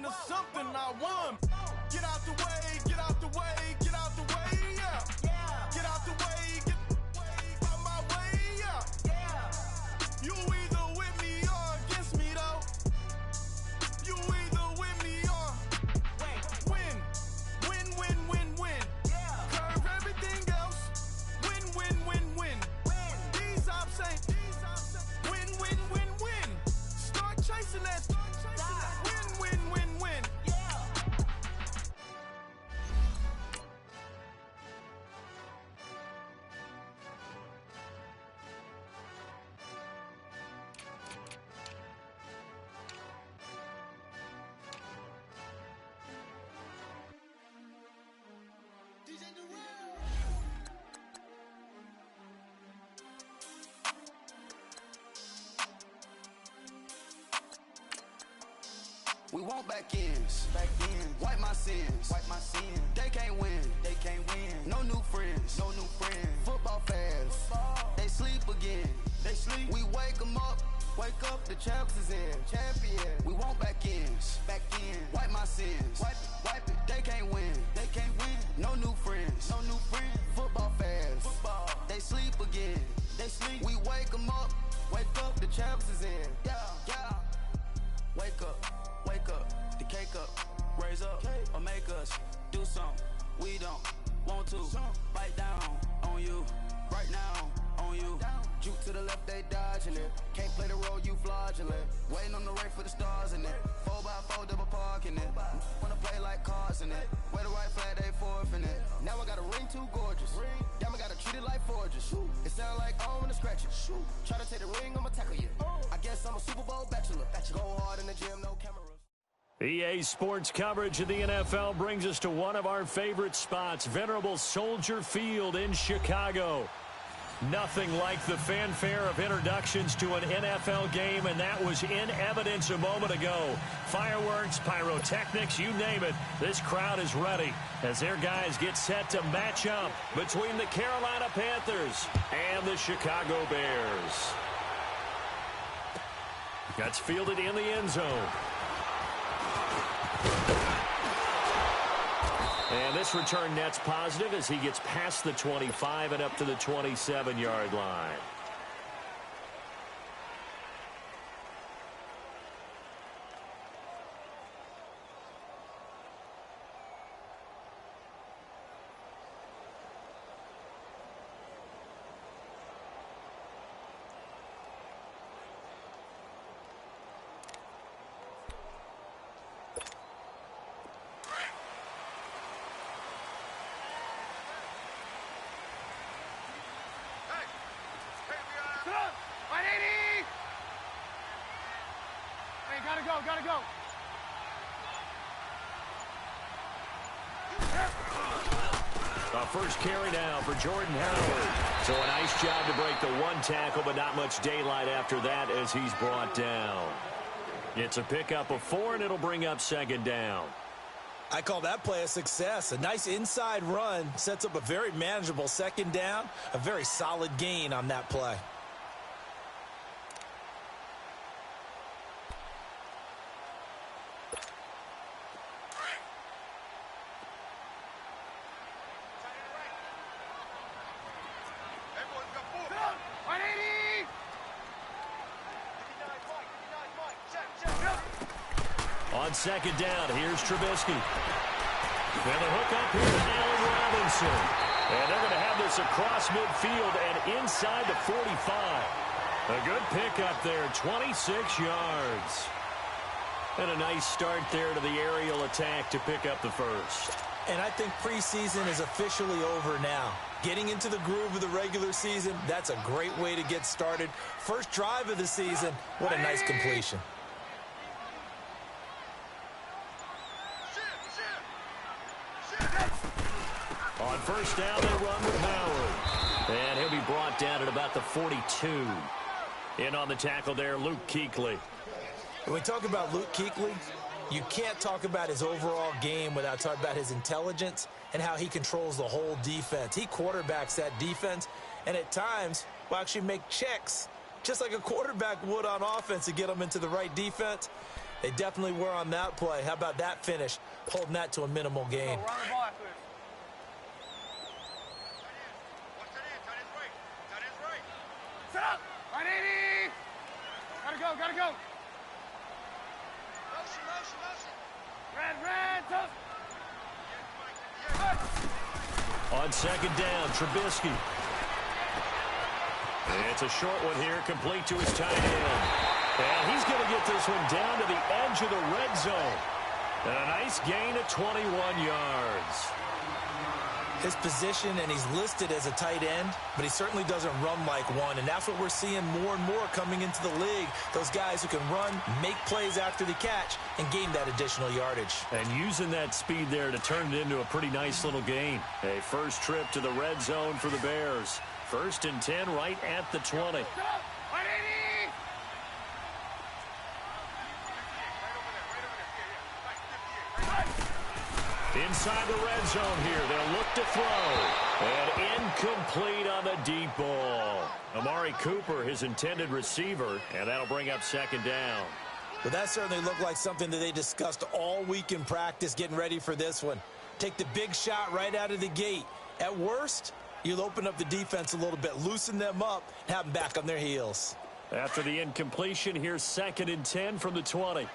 into something I won. Get out the way, get out the way, get out the way, yeah. Get out the way, get out my way, yeah. You either with me or against me, though. You either with me or win. Win, win, win, win. Curve everything else. Win, win, win, win. These ops ain't win, win, win, win. Start chasing that. Win, win, win, win. We want back ends. Wipe my sins. They can't win. No new friends. Football fans. They sleep again. We wake them up. Wake up, the champs is in. Champion. We want back ends. Wipe my sins. Wipe it. They can't win. No new friends. Football fans. They sleep again. We wake them up. Wake up, the champs is in. Yeah. Wake up, the cake up, raise up, or make us do something we don't want to. Bite down on you, right now on you. Juke to the left, they dodging it. Can't play the role, you fraudulent. Waiting on the rain for the stars in it. 4x4 double parking it. Wanna play like cars in it. Wear the white flag, they forfeit it. Now I got a ring too gorgeous. Damn, I gotta treat it like forges. It sound like I wanna scratch it. Try to take the ring, I'ma tackle you. I guess I'm a Super Bowl bachelor. Go hard in the gym, no cameras. EA Sports coverage of the NFL brings us to one of our favorite spots, Venerable Soldier Field in Chicago. Nothing like the fanfare of introductions to an NFL game, and that was in evidence a moment ago. Fireworks, pyrotechnics, you name it. This crowd is ready as their guys get set to match up between the Carolina Panthers and the Chicago Bears. Gets fielded in the end zone. And this return net's positive as he gets past the 25 and up to the 27-yard line. Gotta go. A first carry down for Jordan Howard. So a nice job to break the one tackle, but not much daylight after that as he's brought down. It's a pickup of 4, and it'll bring up second down. I call that play a success. A nice inside run sets up a very manageable second down. A very solid gain on that play. On second down, here's Trubisky. And the hook up here to Allen Robinson. And they're going to have this across midfield and inside the 45. A good pickup there, 26 yards. And a nice start there to the aerial attack to pick up the first. And I think preseason is officially over now. Getting into the groove of the regular season, that's a great way to get started. First drive of the season, what a nice completion. On first down, they run with Howard. And he'll be brought down at about the 42. In on the tackle there, Luke Kuechly. When we talk about Luke Kuechly, you can't talk about his overall game without talking about his intelligence and how he controls the whole defense. He quarterbacks that defense, and at times will actually make checks, just like a quarterback would on offense to get them into the right defense. They definitely were on that play. How about that finish? Holding that to a minimal gain. Run the ball after this. Set up! 180! Gotta go, gotta go! Motion. Red, tough! On second down, Trubisky. It's a short one here, complete to his tight end. And he's going to get this one down to the edge of the red zone. And a nice gain of 21 yards. His position, and he's listed as a tight end, but he certainly doesn't run like one, and that's what we're seeing more and more coming into the league. Those guys who can run, make plays after the catch, and gain that additional yardage. And using that speed there to turn it into a pretty nice little gain. A first trip to the red zone for the Bears. 1st and 10 right at the 20. 180! Inside the red zone here. They'll look to throw. And incomplete on the deep ball. Amari Cooper, his intended receiver, and that'll bring up second down. But that certainly looked like something that they discussed all week in practice, getting ready for this one. Take the big shot right out of the gate. At worst, you'll open up the defense a little bit, loosen them up, and have them back on their heels. After the incompletion, here's 2nd and 10 from the 20.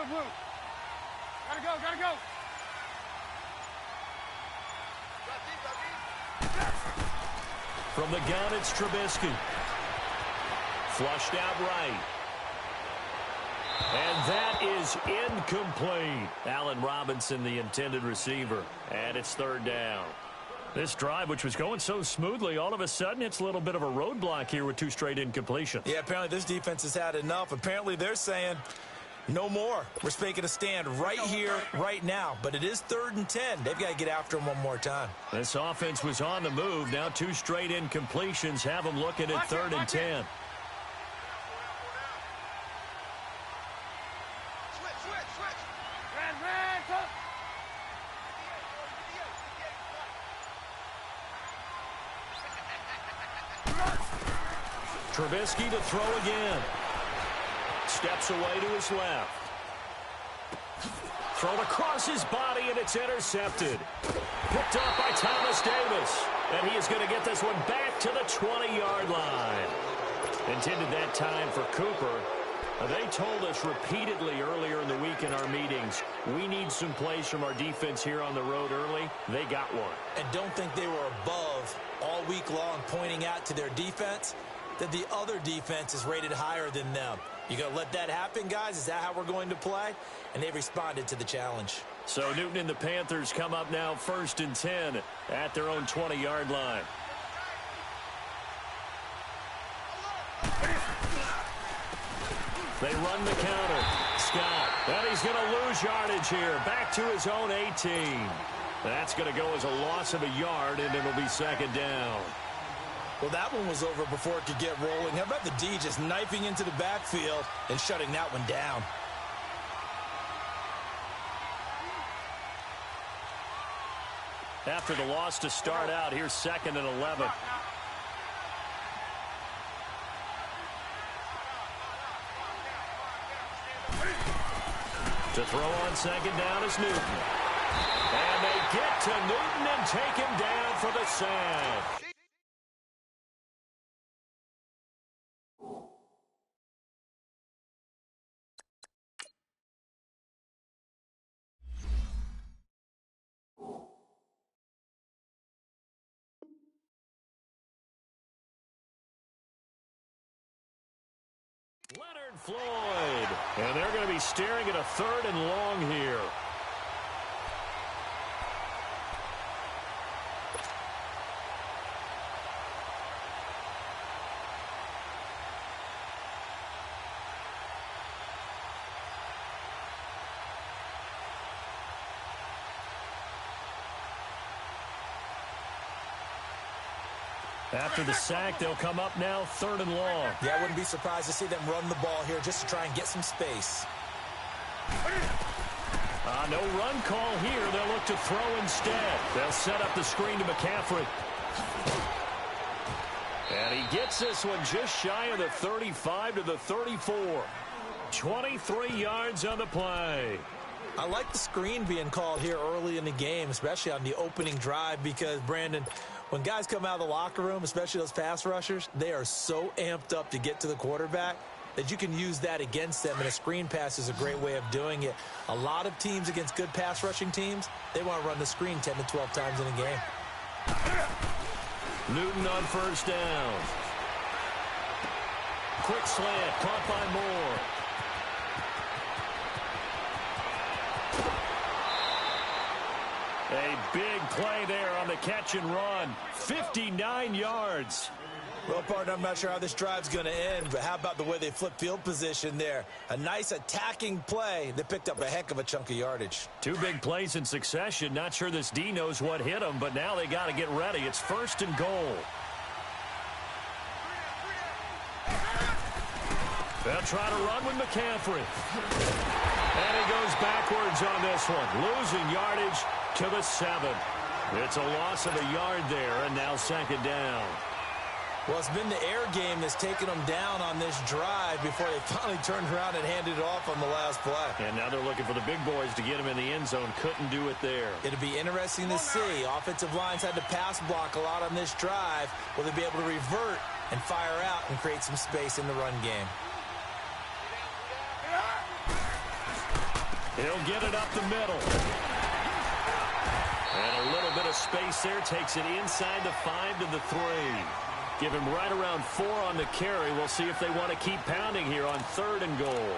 Blue. Gotta go. From the gun, it's Trubisky. Flushed out right. And that is incomplete. Allen Robinson, the intended receiver. And it's 3rd down. This drive, which was going so smoothly, all of a sudden it's a little bit of a roadblock here with 2 straight incompletions. Yeah, apparently this defense has had enough. Apparently they're saying no more. We're making a stand right here, right now. But it is 3rd and 10. They've got to get after him one more time. This offense was on the move. Now 2 straight incompletions have them looking at 3rd and 10. Red, tough! Trubisky to throw again. Steps away to his left. Thrown across his body, and it's intercepted. Picked up by Thomas Davis. And he is going to get this one back to the 20-yard line. Intended that time for Cooper. They told us repeatedly earlier in the week in our meetings, we need some plays from our defense here on the road early. They got one. And don't think they were above all week long, pointing out to their defense that the other defense is rated higher than them. You going to let that happen, guys? Is that how we're going to play? And they responded to the challenge. So Newton and the Panthers come up now 1st and 10 at their own 20-yard line. They run the counter. Scott. And he's going to lose yardage here. Back to his own 18. That's going to go as a loss of a yard, and it'll be 2nd down. Well, that one was over before it could get rolling. How about the D just knifing into the backfield and shutting that one down? After the loss to start out, here's 2nd and 11. To throw on 2nd down is Newton. And they get to Newton and take him down for the sack. Leonard Floyd. And they're going to be staring at a 3rd and long here. After the sack, they'll come up now 3rd and long. Yeah, I wouldn't be surprised to see them run the ball here just to try and get some space. No run call here. They'll look to throw instead. They'll set up the screen to McCaffrey. And he gets this one just shy of the 35 to the 34. 23 yards on the play. I like the screen being called here early in the game, especially on the opening drive, because, Brandon, when guys come out of the locker room, especially those pass rushers, they are so amped up to get to the quarterback that you can use that against them, and a screen pass is a great way of doing it. A lot of teams against good pass rushing teams, they want to run the screen 10 to 12 times in a game. Newton on first down. Quick slant, caught by Moore. A big play there on the catch and run. 59 yards. Well, partner, I'm not sure how this drive's going to end, but how about the way they flip field position there? A nice attacking play that picked up a heck of a chunk of yardage. Two big plays in succession. Not sure this D knows what hit them, but now they got to get ready. It's 1st and goal. They'll try to run with McCaffrey. And he goes backwards on this one, losing yardage to the 7. It's a loss of a yard there, and now 2nd down. Well, it's been the air game that's taken them down on this drive before they finally turned around and handed it off on the last play. And now they're looking for the big boys to get him in the end zone. Couldn't do it there. It'll be interesting to see. Offensive lines had to pass block a lot on this drive. Will they be able to revert and fire out and create some space in the run game? He'll get it up the middle. And a little bit of space there. Takes it inside the 5 to the 3. Give him right around 4 on the carry. We'll see if they want to keep pounding here on 3rd and goal.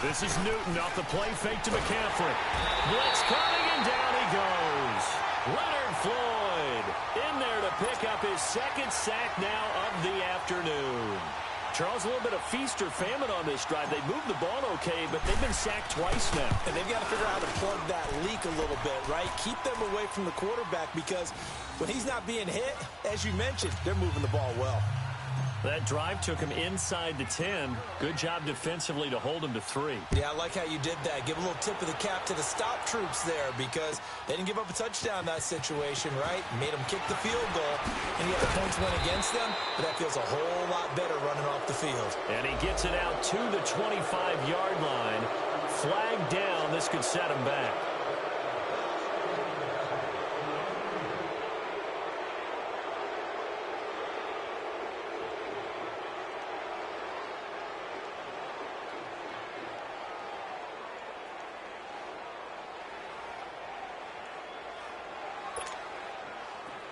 This is Newton off the play fake to McCaffrey. Blitz coming, and down he goes. Leonard Floyd in there to pick up his 2nd sack now of the afternoon. Charles, a little bit of feast or famine on this drive. They moved the ball okay, but they've been sacked twice now. And they've got to figure out how to plug that leak a little bit, right? Keep them away from the quarterback, because when he's not being hit, as you mentioned, they're moving the ball well. That drive took him inside the 10. Good job defensively to hold him to 3. Yeah, I like how you did that. Give a little tip of the cap to the stop troops there, because they didn't give up a touchdown in that situation, right? Made them kick the field goal, and yet the points went against them, but that feels a whole lot better running off the field. And he gets it out to the 25-yard line. Flag down. This could set him back.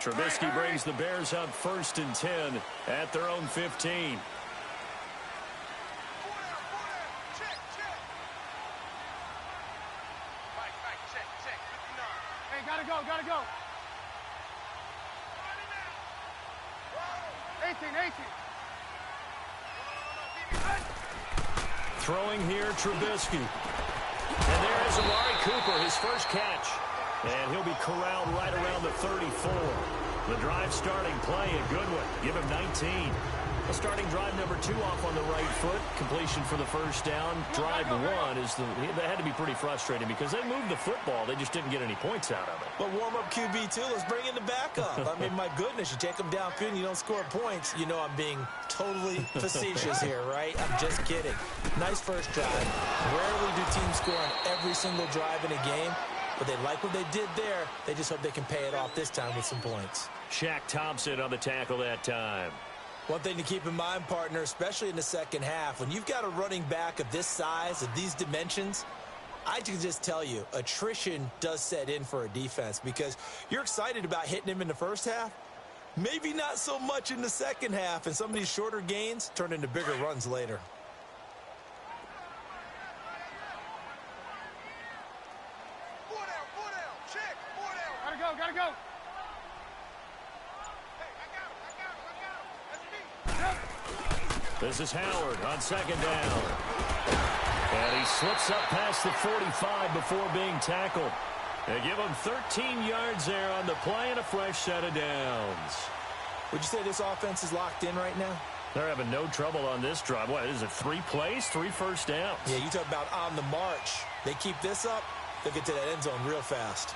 Trubisky brings the Bears up 1st and 10 at their own 15. Hey, gotta go. 18. Throwing here, Trubisky. And there is Amari Cooper, his first catch. And he'll be corralled right around the 34. The drive starting play, a good one. Give him 19. A starting drive number 2 off on the right foot. Completion for the first down. Drive 1 is that had to be pretty frustrating because they moved the football. They just didn't get any points out of it. But warm-up QB, too. Let's bring in the backup. I mean, my goodness, you take them downfield and you don't score points. You know I'm being totally facetious here, right? I'm just kidding. Nice first drive. Rarely do teams score on every single drive in a game. But they like what they did there. They just hope they can pay it off this time with some points. Shaq Thompson on the tackle that time. One thing to keep in mind, partner, especially in the second half, when you've got a running back of this size, of these dimensions, I can just tell you, attrition does set in for a defense because you're excited about hitting him in the first half. Maybe not so much in the second half, and some of these shorter gains turn into bigger runs later. Check. Gotta go. Hey, I got him. That's me. This is Howard on second down. And he slips up past the 45 before being tackled. They give him 13 yards there on the play and a fresh set of downs. Would you say this offense is locked in right now? They're having no trouble on this drive. What is it, 3 plays, 3 first downs? Yeah, you talk about on the march. They keep this up, they'll get to that end zone real fast.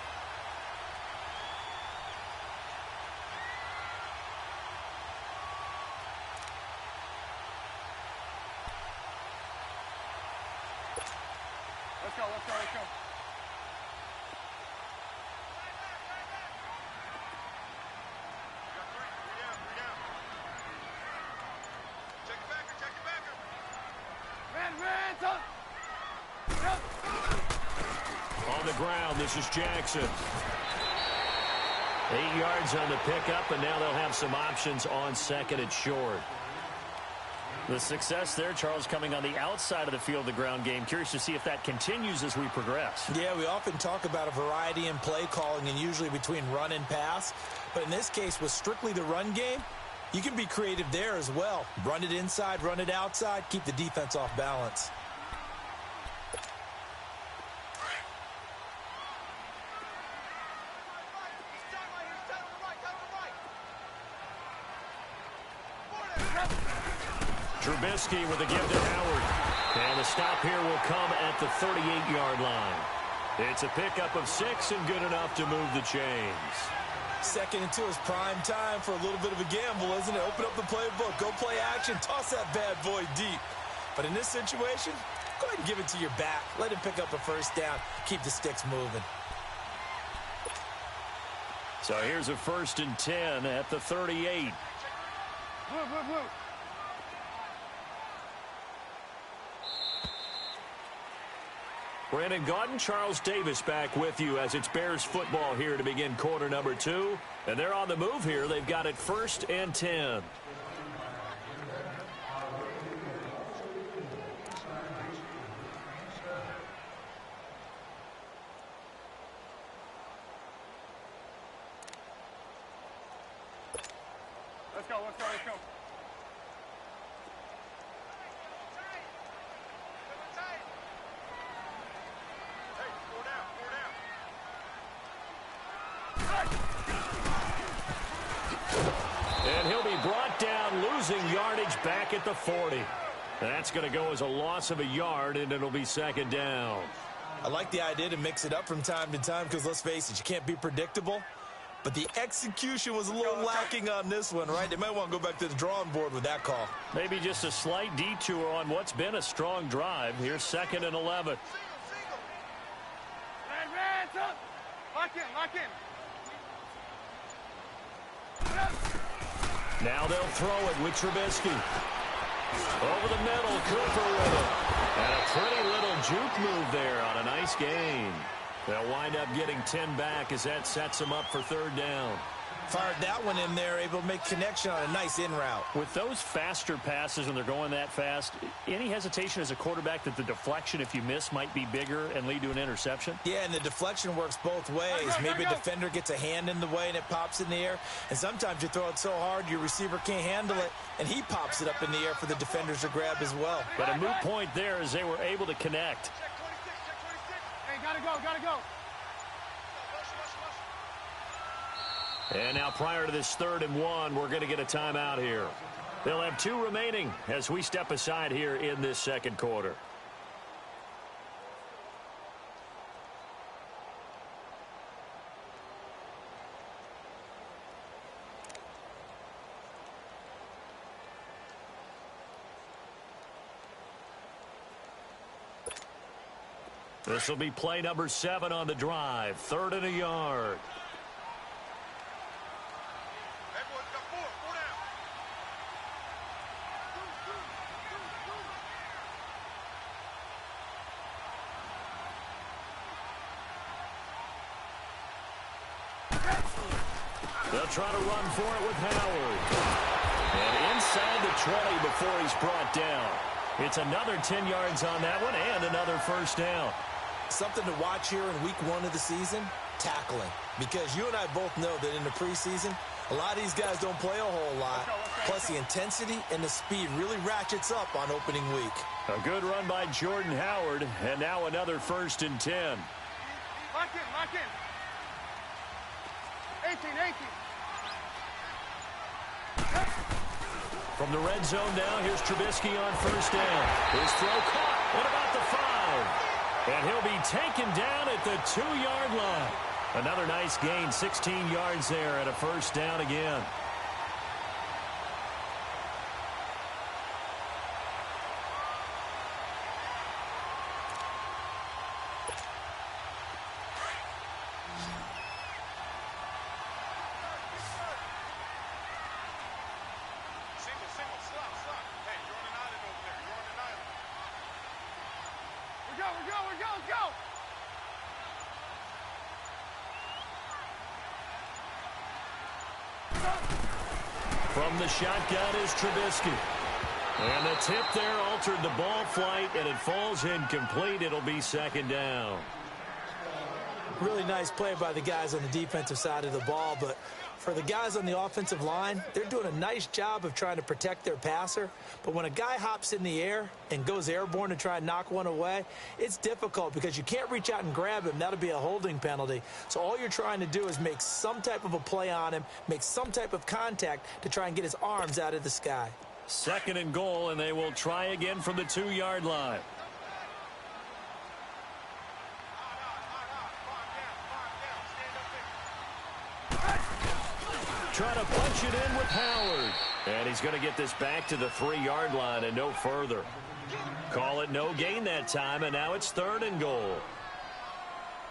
Let's go. On the ground, this is Jackson. 8 yards on the pickup, and now they'll have some options on second and short. The success there, Charles, coming on the outside of the field, the ground game. Curious to see if that continues as we progress. Yeah, we often talk about a variety in play calling and usually between run and pass. But in this case, with strictly the run game, you can be creative there as well. Run it inside, run it outside, keep the defense off balance. Trubisky with a give to Howard. And the stop here will come at the 38-yard line. It's a pickup of 6 and good enough to move the chains. 2nd and 2 is prime time for a little bit of a gamble, isn't it? Open up the playbook, go play action, toss that bad boy deep. But in this situation, go ahead and give it to your back. Let him pick up a first down. Keep the sticks moving. So here's a 1st and 10 at the 38. Blue. Brandon Gaudin, Charles Davis back with you as it's Bears football here to begin quarter number 2. And they're on the move here. They've got it 1st and 10. Let's go. And he'll be brought down, losing yardage back at the 40. That's going to go as a loss of a yard, and it'll be 2nd down. I like the idea to mix it up from time to time because, let's face it, you can't be predictable. But the execution was a little lacking on this one, right? They might want to go back to the drawing board with that call. Maybe just a slight detour on what's been a strong drive. Here's 2nd and 11. Lock in. Now they'll throw it with Trubisky. Over the middle, Cooper with it. And a pretty little juke move there on a nice gain. They'll wind up getting 10 back as that sets them up for 3rd down. Fired that one in there, able to make connection on a nice in route. With those faster passes when they're going that fast, any hesitation as a quarterback that the deflection, if you miss, might be bigger and lead to an interception? Yeah, and the deflection works both ways. Maybe a defender gets a hand in the way and it pops in the air. And sometimes you throw it so hard your receiver can't handle it, and he pops it up in the air for the defenders to grab as well. But a moot point there as they were able to connect. Hey, gotta go. And now prior to this 3rd and 1, we're going to get a timeout here. They'll have 2 remaining as we step aside here in this 2nd quarter. This will be play number 7 on the drive. 3rd and a yard. They'll try to run for it with Howard. And inside the 20 before he's brought down. It's another 10 yards on that one and another 1st down. Something to watch here in week 1 of the season, tackling. Because you and I both know that in the preseason, a lot of these guys don't play a whole lot. Plus, the intensity and the speed really ratchets up on opening week. A good run by Jordan Howard, and now another 1st and 10. Lock in, lock in. 18. From the red zone now, here's Trubisky on 1st down. His throw caught. What about the 5? And he'll be taken down at the 2-yard line. Another nice gain, 16 yards there at a 1st down again. Go! From the shotgun is Trubisky. And the tip there altered the ball flight, and it falls incomplete. It'll be 2nd down. Really nice play by the guys on the defensive side of the ball, but for the guys on the offensive line, they're doing a nice job of trying to protect their passer. But when a guy hops in the air and goes airborne to try and knock one away, it's difficult because you can't reach out and grab him. That'll be a holding penalty. So all you're trying to do is make some type of a play on him, make some type of contact to try and get his arms out of the sky. 2nd and goal, and they will try again from the 2-yard line. Trying to punch it in with Howard. And he's going to get this back to the 3-yard line and no further. Call it no gain that time, and now it's 3rd and goal.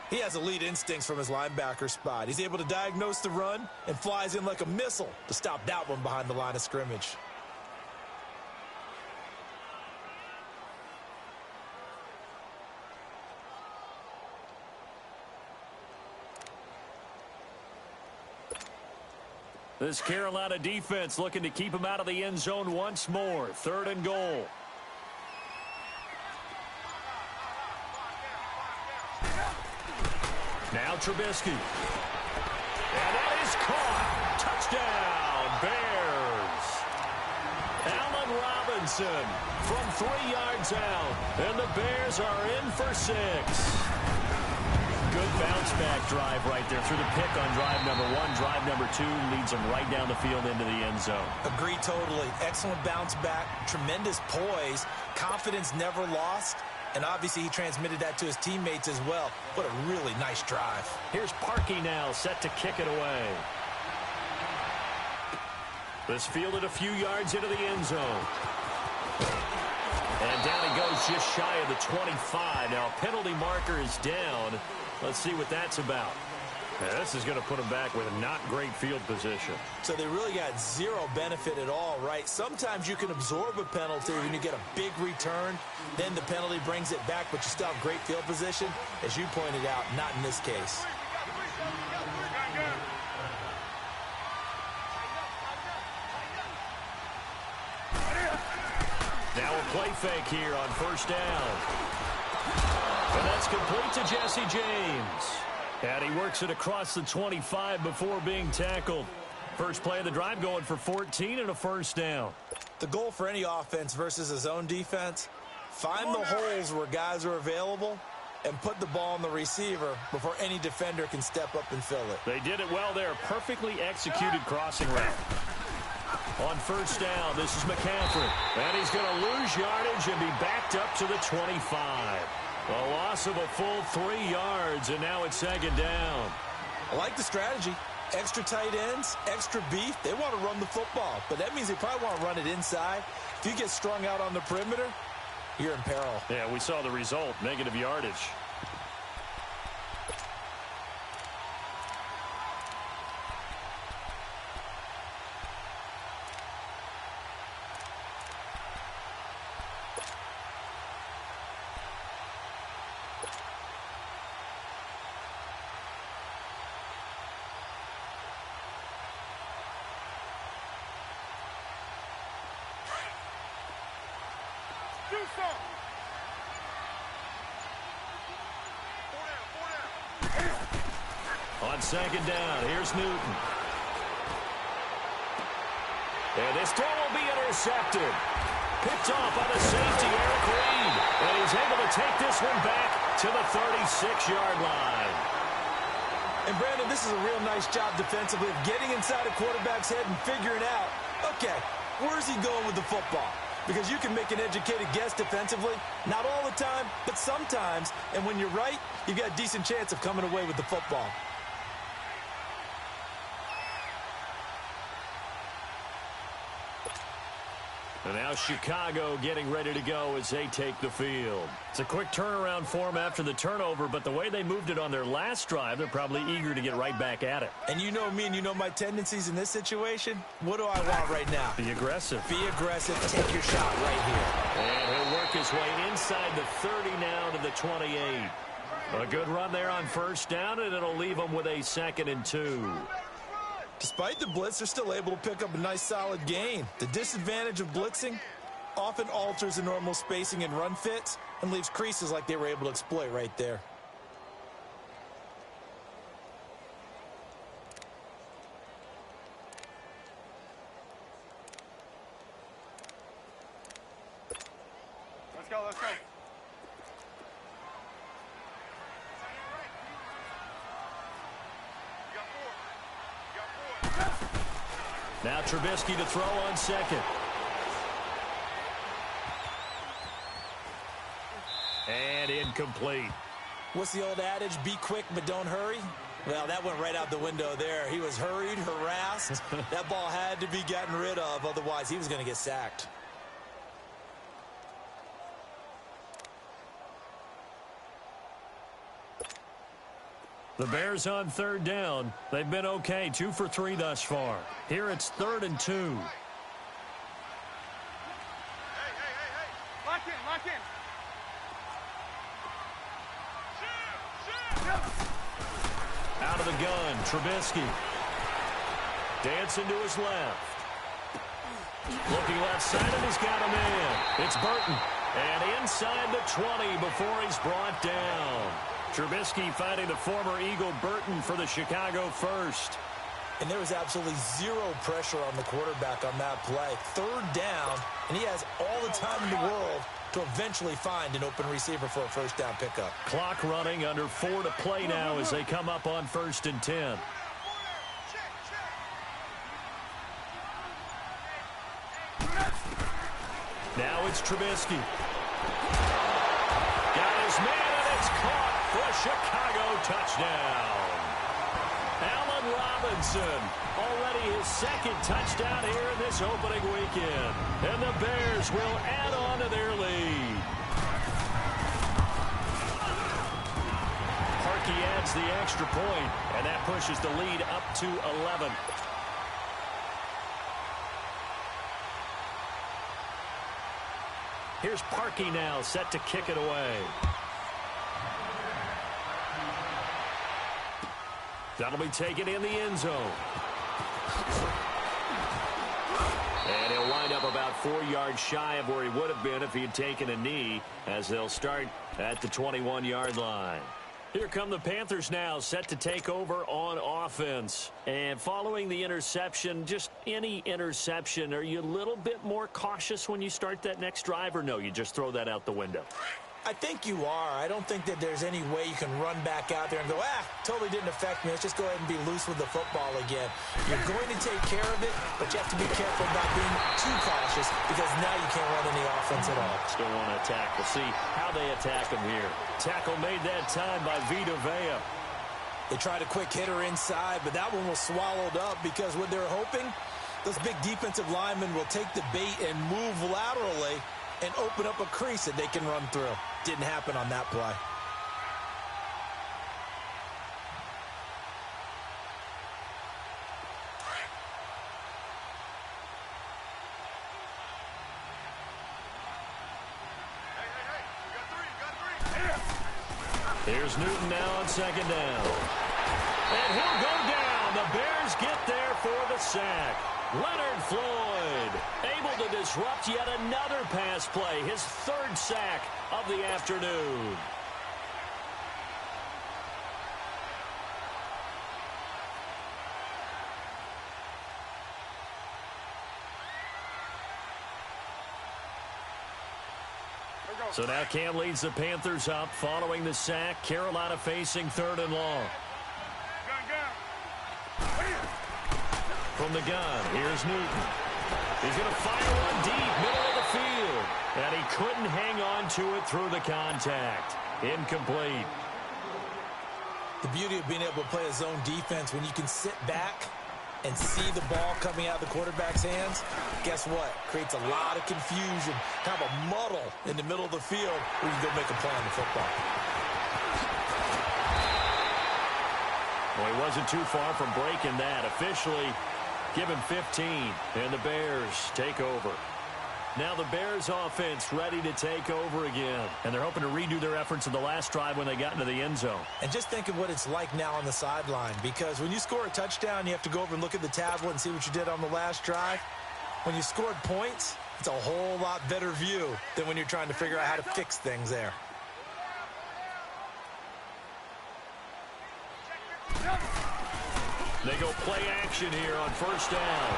He has elite instincts from his linebacker spot. He's able to diagnose the run and flies in like a missile to stop that one behind the line of scrimmage. This Carolina defense looking to keep him out of the end zone once more. 3rd and goal. Now Trubisky. And that is caught. Touchdown, Bears. Allen Robinson from 3 yards out. And the Bears are in for 6. Good bounce-back drive right there through the pick on drive number 1. Drive number 2 leads them right down the field into the end zone. Agree totally. Excellent bounce-back, tremendous poise, confidence never lost, and obviously he transmitted that to his teammates as well. What a really nice drive. Here's Parkey now set to kick it away. This fielded a few yards into the end zone. And down he goes just shy of the 25. Now a penalty marker is down. Let's see what that's about. Now, this is going to put them back with a not great field position. So they really got zero benefit at all, right? Sometimes you can absorb a penalty when you get a big return. Then the penalty brings it back, but you still have great field position. As you pointed out, not in this case. Now a play fake here on 1st down. And that's complete to Jesse James. And he works it across the 25 before being tackled. First play of the drive going for 14 and a 1st down. The goal for any offense versus his own defense, find the holes where guys are available and put the ball on the receiver before any defender can step up and fill it. They did it well there. Perfectly executed crossing route. On 1st down, this is McCaffrey. And he's going to lose yardage and be backed up to the 25. A loss of a full 3 yards, and now it's 2nd down. I like the strategy. Extra tight ends, extra beef. They want to run the football, but that means they probably want to run it inside. If you get strung out on the perimeter, you're in peril. Yeah, we saw the result, negative yardage. On second down, here's Newton. And this throw will be intercepted. Picked off by the safety, Eric Reed. And he's able to take this one back to the 36-yard line. And, Brandon, this is a real nice job defensively of getting inside a quarterback's head and figuring out, okay, where's he going with the football? Because you can make an educated guess defensively. Not all the time, but sometimes. And when you're right, you've got a decent chance of coming away with the football. And now Chicago getting ready to go as they take the field. It's a quick turnaround for them after the turnover, but the way they moved it on their last drive, they're probably eager to get right back at it. And you know me and you know my tendencies in this situation. What do I want right now? Be aggressive. Be aggressive. Take your shot right here. And he'll work his way inside the 30 now to the 28. A good run there on first down, and it'll leave them with a 2nd and 2. Despite the blitz, they're still able to pick up a nice solid gain. The disadvantage of blitzing often alters the normal spacing and run fits and leaves creases like they were able to exploit right there. Let's go, let's go. Now Trubisky to throw on second. And incomplete. What's the old adage? Be quick, but don't hurry. Well, that went right out the window there. He was hurried, harassed. That ball had to be gotten rid of. Otherwise, he was going to get sacked. The Bears on third down. They've been okay, 2 for 3 thus far. Here it's 3rd and 2. Hey. Lock in. Out of the gun, Trubisky. Dancing to his left. Looking left side, and he's got a man. It's Burton. And inside the 20 before he's brought down. Trubisky finding the former Eagle Burton for the Chicago first. And there was absolutely zero pressure on the quarterback on that play. 3rd down, and he has all the time in the world to eventually find an open receiver for a first down pickup. Clock running, under 4 to play now as they come up on 1st and 10. Now it's Trubisky. Got his man, and it's caught for a Chicago touchdown. Allen Robinson, already his 2nd touchdown here in this opening weekend. And the Bears will add on to their lead. Parkey adds the extra point, and that pushes the lead up to 11. Here's Parkey now, set to kick it away. That'll be taken in the end zone. And he'll wind up about 4 yards shy of where he would have been if he had taken a knee, as they'll start at the 21-yard line. Here come the Panthers now, set to take over on offense. And following the interception, just any interception, are you a little bit more cautious when you start that next drive, or no, you just throw that out the window? I think you are. I don't think that there's any way you can run back out there and go, totally didn't affect me. Let's just go ahead and be loose with the football again. You're going to take care of it, but you have to be careful about being too cautious because now you can't run any offense at all. Still want to attack. We'll see how they attack him here. Tackle made that time by Vita Vea. They tried a quick hitter inside, but that one was swallowed up because what they're hoping, those big defensive linemen will take the bait and move laterally and open up a crease that they can run through. Didn't happen on that play. Here's Newton now on 2nd down. And he'll go down. The Bears get there for the sack. Leonard Floyd able to disrupt yet another pass play, his 3rd sack of the afternoon. So now Cam leads the Panthers up following the sack. Carolina facing 3rd and long. From the gun, here's Newton. He's going to fire one deep, middle of the field. And he couldn't hang on to it through the contact. Incomplete. The beauty of being able to play a zone defense when you can sit back and see the ball coming out of the quarterback's hands, guess what? Creates a lot of confusion, kind of a muddle in the middle of the field where you can go make a play on the football. Well, he wasn't too far from breaking that. Officially, give him 15, and the Bears take over. Now the Bears offense ready to take over again. And they're hoping to redo their efforts in the last drive when they got into the end zone. And just think of what it's like now on the sideline, because when you score a touchdown, you have to go over and look at the tablet and see what you did on the last drive. When you scored points, it's a whole lot better view than when you're trying to figure out how to fix things there. They go play action here on 1st down.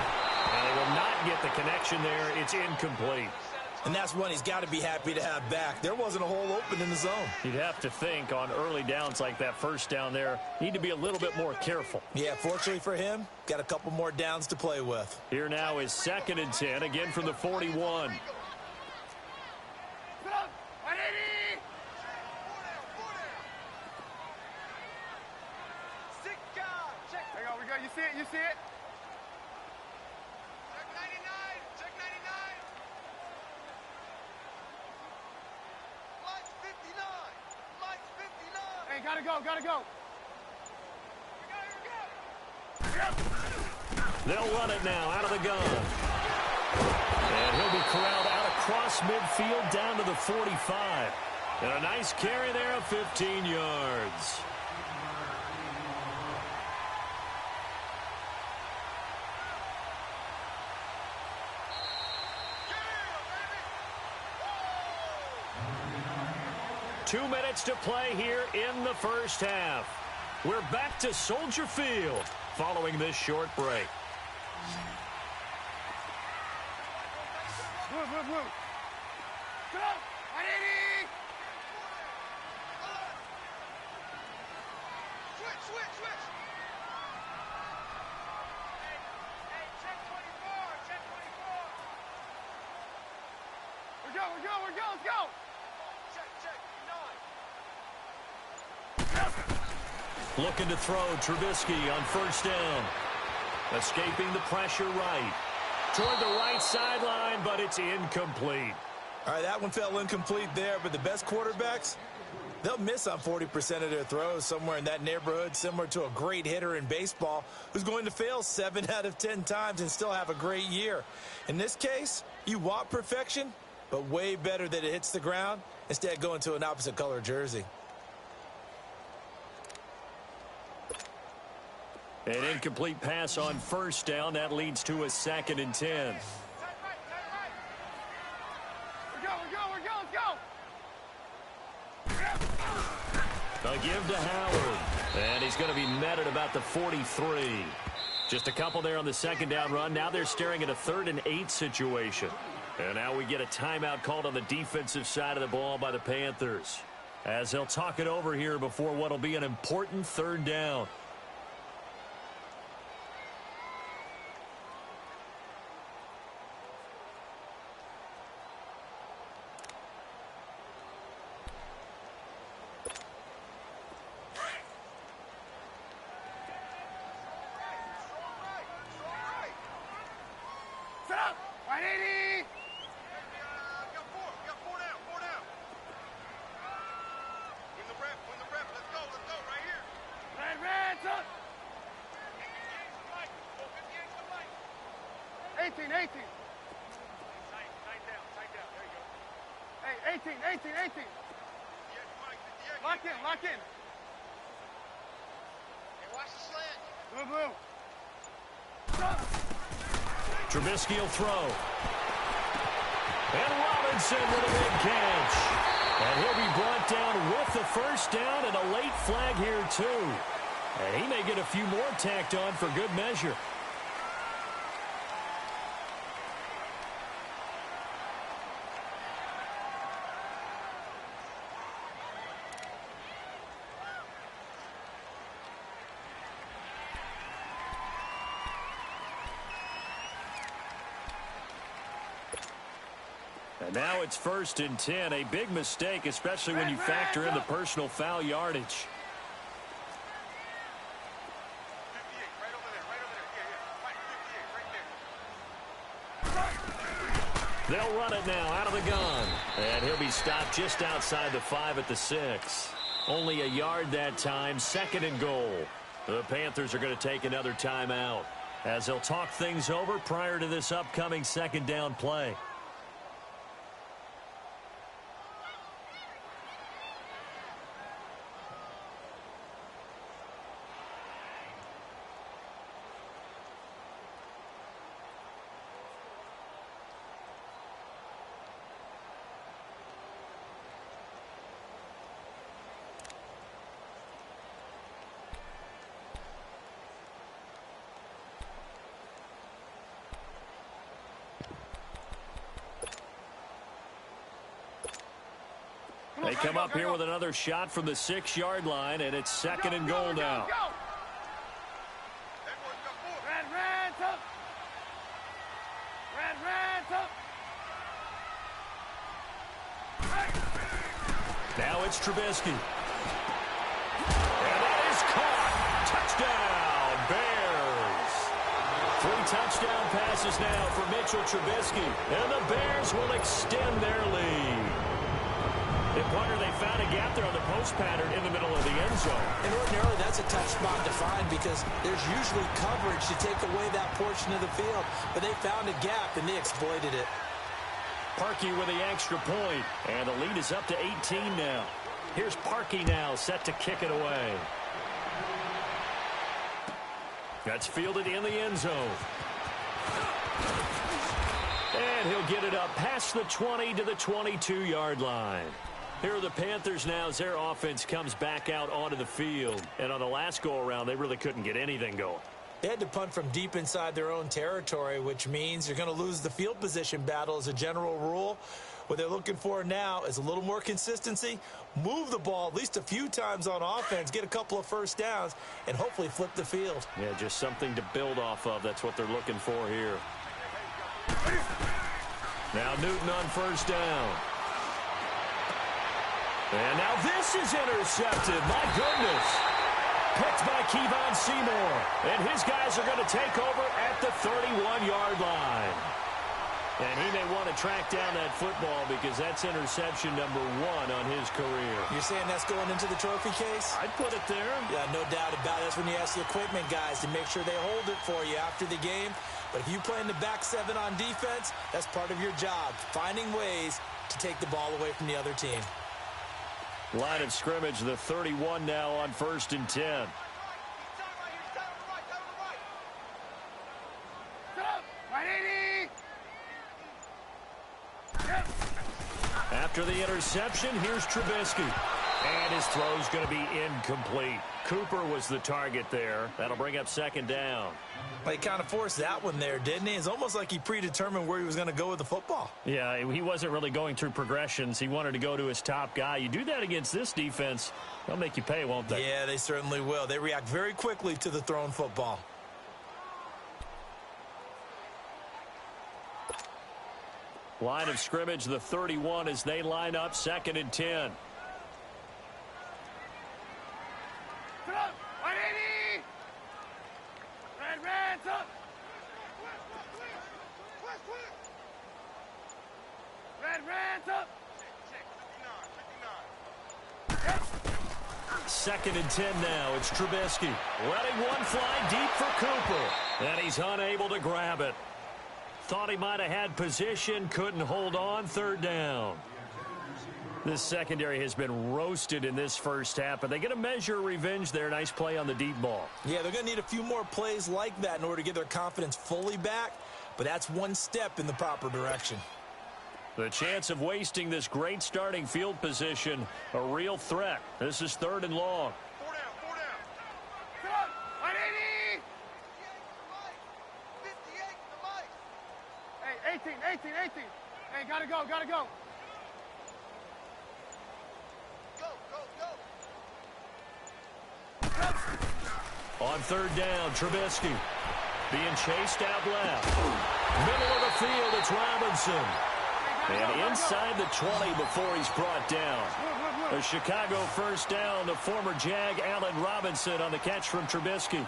And they will not get the connection there. It's incomplete. And that's one he's got to be happy to have back. There wasn't a hole open in the zone. You'd have to think on early downs like that 1st down there, need to be a little bit more careful. Yeah, fortunately for him, got a couple more downs to play with. Here now is 2nd and 10, again from the 41. You see it? You see it? Check 99. Check 99. Lights 59. Lights 59. Hey, gotta go. Gotta go. Here we go. They'll run it now out of the gun. And he'll be corralled out across midfield down to the 45. And a nice carry there of 15 yards. Two minutes to play here in the 1st half. We're back to Soldier Field following this short break. Move, move, move. Come on. 180. Switch, switch, switch. Hey, check 24. Check 24. We're go, we're go, we're go. Let's go. Check, check. 9. Looking to throw Trubisky on 1st down. Escaping the pressure right. Toward the right sideline, but it's incomplete. All right, that one fell incomplete there, but the best quarterbacks, they'll miss on 40% of their throws, somewhere in that neighborhood, similar to a great hitter in baseball who's going to fail 7 out of 10 times and still have a great year. In this case, you want perfection, but way better that it hits the ground instead going to an opposite color jersey. An incomplete pass on 1st down. That leads to a 2nd and 10. We're go, we're go, we're go. Let's go. A give to Howard. And he's going to be met at about the 43. Just a couple there on the 2nd down run. Now they're staring at a 3rd and 8 situation. And now we get a timeout called on the defensive side of the ball by the Panthers, as they'll talk it over here before what will be an important 3rd down. Set up. 180. Got four down, four down. Win the rep, let's go, right here. Red, up. 18, 18. Tight down, there you go. Hey, 18. Lock in. Hey, watch the slant. Move, move. Trubisky will throw. And Robinson with a big catch. And he'll be brought down with the 1st down and a late flag here too. And he may get a few more tacked on for good measure. Now it's 1st and 10. A big mistake, especially when you factor in the personal foul yardage. They'll run it now out of the gun. And he'll be stopped just outside the 5 at the 6. Only a yard that time, 2nd and goal. The Panthers are going to take another timeout as they'll talk things over prior to this upcoming 2nd down play. They come up here with another shot from the 6-yard line, and it's 2nd and goal now. Now it's Trubisky. And that is caught. Touchdown, Bears. 3 touchdown passes now for Mitchell Trubisky. And the Bears will extend their lead. And partner, they found a gap there on the post pattern in the middle of the end zone. And ordinarily, that's a tough spot to find because there's usually coverage to take away that portion of the field. But they found a gap, and they exploited it. Parkey with the extra point. And the lead is up to 18 now. Here's Parkey now, set to kick it away. That's fielded in the end zone. And he'll get it up past the 20 to the 22-yard line. Here are the Panthers now as their offense comes back out onto the field. And on the last go-around, they really couldn't get anything going. They had to punt from deep inside their own territory, which means you're going to lose the field position battle as a general rule. What they're looking for now is a little more consistency, move the ball at least a few times on offense, get a couple of first downs, and hopefully flip the field. Yeah, just something to build off of. That's what they're looking for here. Now Newton on 1st down. And now this is intercepted. My goodness. Picked by Kevon Seymour. And his guys are going to take over at the 31-yard line. And he may want to track down that football because that's interception number 1 on his career. You're saying that's going into the trophy case? I'd put it there. Yeah, no doubt about it. That's when you ask the equipment guys to make sure they hold it for you after the game. But if you play in the back 7 on defense, that's part of your job, finding ways to take the ball away from the other team. Line of scrimmage, the 31 now on 1st and 10. After the interception, here's Trubisky. And his throw's going to be incomplete. Cooper was the target there. That'll bring up 2nd down. Well, he kind of forced that one there, didn't he? It's almost like he predetermined where he was going to go with the football. Yeah, he wasn't really going through progressions. He wanted to go to his top guy. You do that against this defense, they'll make you pay, won't they? Yeah, they certainly will. They react very quickly to the thrown football. Line of scrimmage, the 31 as they line up, 2nd and 10. Second and 10 now. It's Trubisky. Letting one fly deep for Cooper. And he's unable to grab it. Thought he might have had position. Couldn't hold on. 3rd down. This secondary has been roasted in this first half, but they get a measure of revenge there. Nice play on the deep ball. Yeah, they're going to need a few more plays like that in order to get their confidence fully back, but that's one step in the proper direction. The chance of wasting this great starting field position, a real threat. This is 3rd and long. 4 down, 4 down. Come on, 180. 58 to the mic. Hey, 18. Hey, gotta go. Go. On 3rd down, Trubisky being chased out left. Middle of the field, it's Robinson. And inside the 20 before he's brought down. A Chicago first down, the former Jag Allen Robinson on the catch from Trubisky.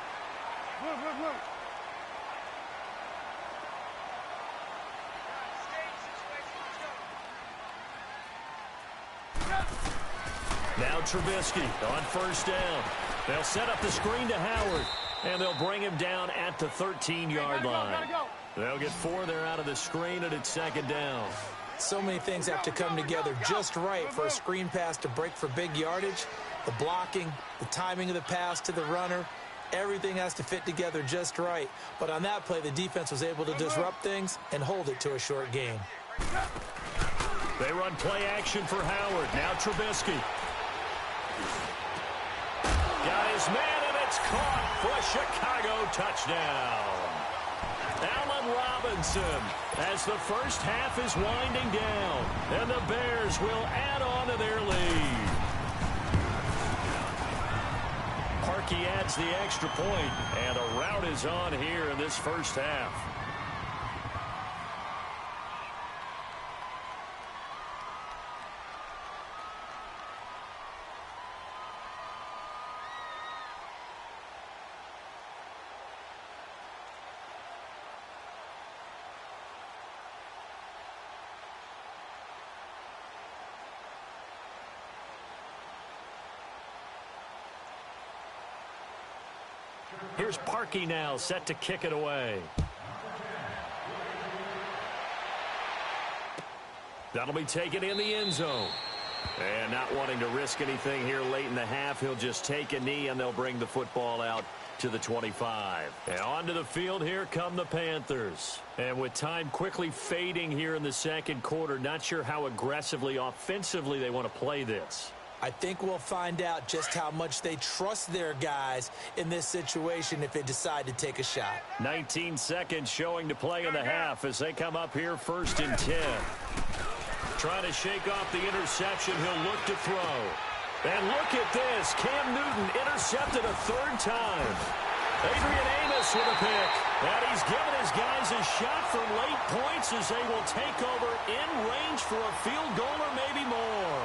Now Trubisky on first down. They'll set up the screen to Howard, and they'll bring him down at the 13-yard line. They'll get 4 there out of the screen, and it's second down. So many things have to come together just right for a screen pass to break for big yardage. The blocking, the timing of the pass to the runner, everything has to fit together just right. But on that play, the defense was able to disrupt things and hold it to a short gain. They run play action for Howard. Now Trubisky. Got his man, and it's caught for a Chicago touchdown. Allen Robinson, as the first half is winding down, and the Bears will add on to their lead. Parkey adds the extra point, and a rout is on here in this first half. Here's Parkey now, set to kick it away. That'll be taken in the end zone. And not wanting to risk anything here late in the half, he'll just take a knee, and they'll bring the football out to the 25. And onto the field, here come the Panthers. And with time quickly fading here in the second quarter, not sure how aggressively, offensively they want to play this. I think we'll find out just how much they trust their guys in this situation if they decide to take a shot. 19 seconds showing to play in the half as they come up here first and 10. Trying to shake off the interception. He'll look to throw. And look at this. Cam Newton intercepted a third time. Adrian Amos with a pick. And he's given his guys a shot for late points as they will take over in range for a field goal or maybe more.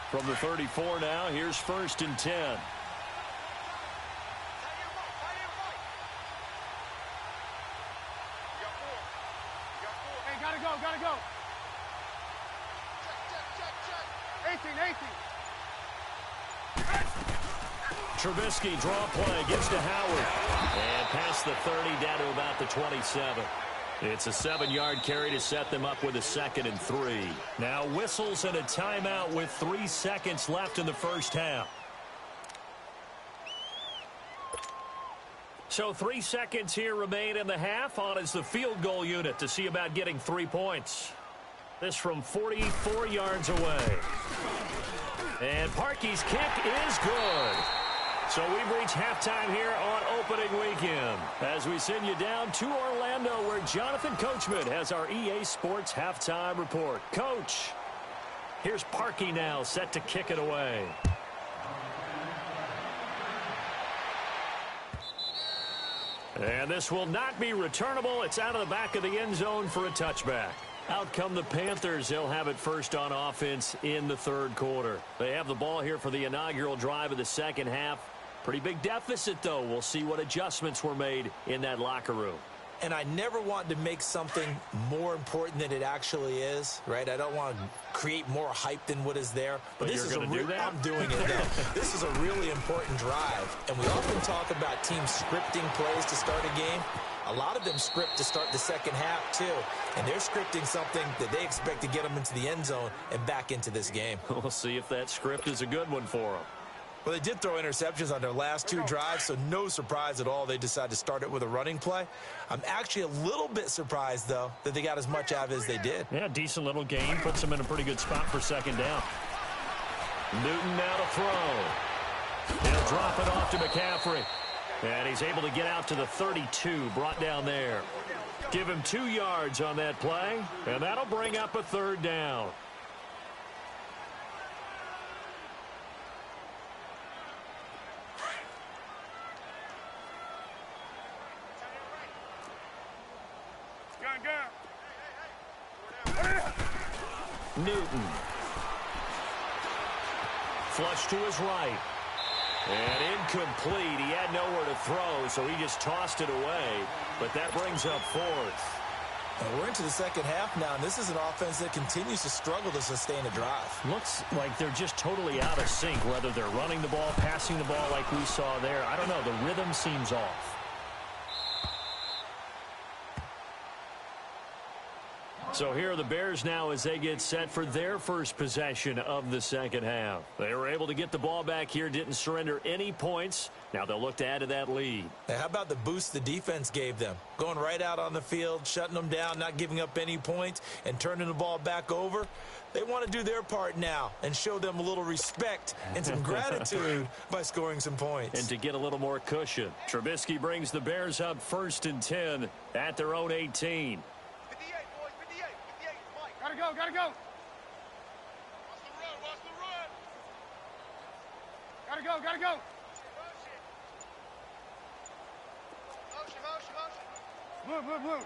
From the 34 now, here's first and 10. Hey, gotta go, gotta go. Check. 18. Trubisky, draw play, gets to Howard. And past the 30, down to about the 27. It's a 7-yard carry to set them up with a 2nd and 3. Now whistles and a timeout with 3 seconds left in the first half. So 3 seconds here remain in the half. On is the field goal unit to see about getting 3 points. This from 44 yards away. And Parkey's kick is good. So we've reached halftime here on opening weekend as we send you down to Orlando where Jonathan Coachman has our EA Sports halftime report. Coach, here's Parkey now set to kick it away. And this will not be returnable. It's out of the back of the end zone for a touchback. Out come the Panthers. They'll have it first on offense in the third quarter. They have the ball here for the inaugural drive of the second half. Pretty big deficit, though. We'll see what adjustments were made in that locker room. And I never want to make something more important than it actually is, right? I don't want to create more hype than what is there. But this is going to do that? I'm doing it, though. This is a really important drive. And we often talk about teams scripting plays to start a game. A lot of them script to start the second half, too. And they're scripting something that they expect to get them into the end zone and back into this game. We'll see if that script is a good one for them. Well, they did throw interceptions on their last 2 drives, so no surprise at all they decided to start it with a running play. I'm actually a little bit surprised, though, that they got as much out of it as they did. Yeah, decent little gain. Puts them in a pretty good spot for second down. Newton now to throw. He'll drop it off to McCaffrey. And he's able to get out to the 32, brought down there. Give him 2 yards on that play, and that'll bring up a third down. Newton. Flush to his right. And incomplete. He had nowhere to throw, so he just tossed it away. But that brings up fourth. And we're into the second half now, and this is an offense that continues to struggle to sustain a drive. Looks like they're just totally out of sync, whether they're running the ball, passing the ball like we saw there. I don't know. The rhythm seems off. So here are the Bears now as they get set for their first possession of the second half. They were able to get the ball back here, didn't surrender any points. Now they'll look to add to that lead. Hey, how about the boost the defense gave them? Going right out on the field, shutting them down, not giving up any points, and turning the ball back over. They want to do their part now and show them a little respect and some gratitude by scoring some points. And to get a little more cushion, Trubisky brings the Bears up 1st and 10 at their own 18. Gotta go. Gotta go. Move.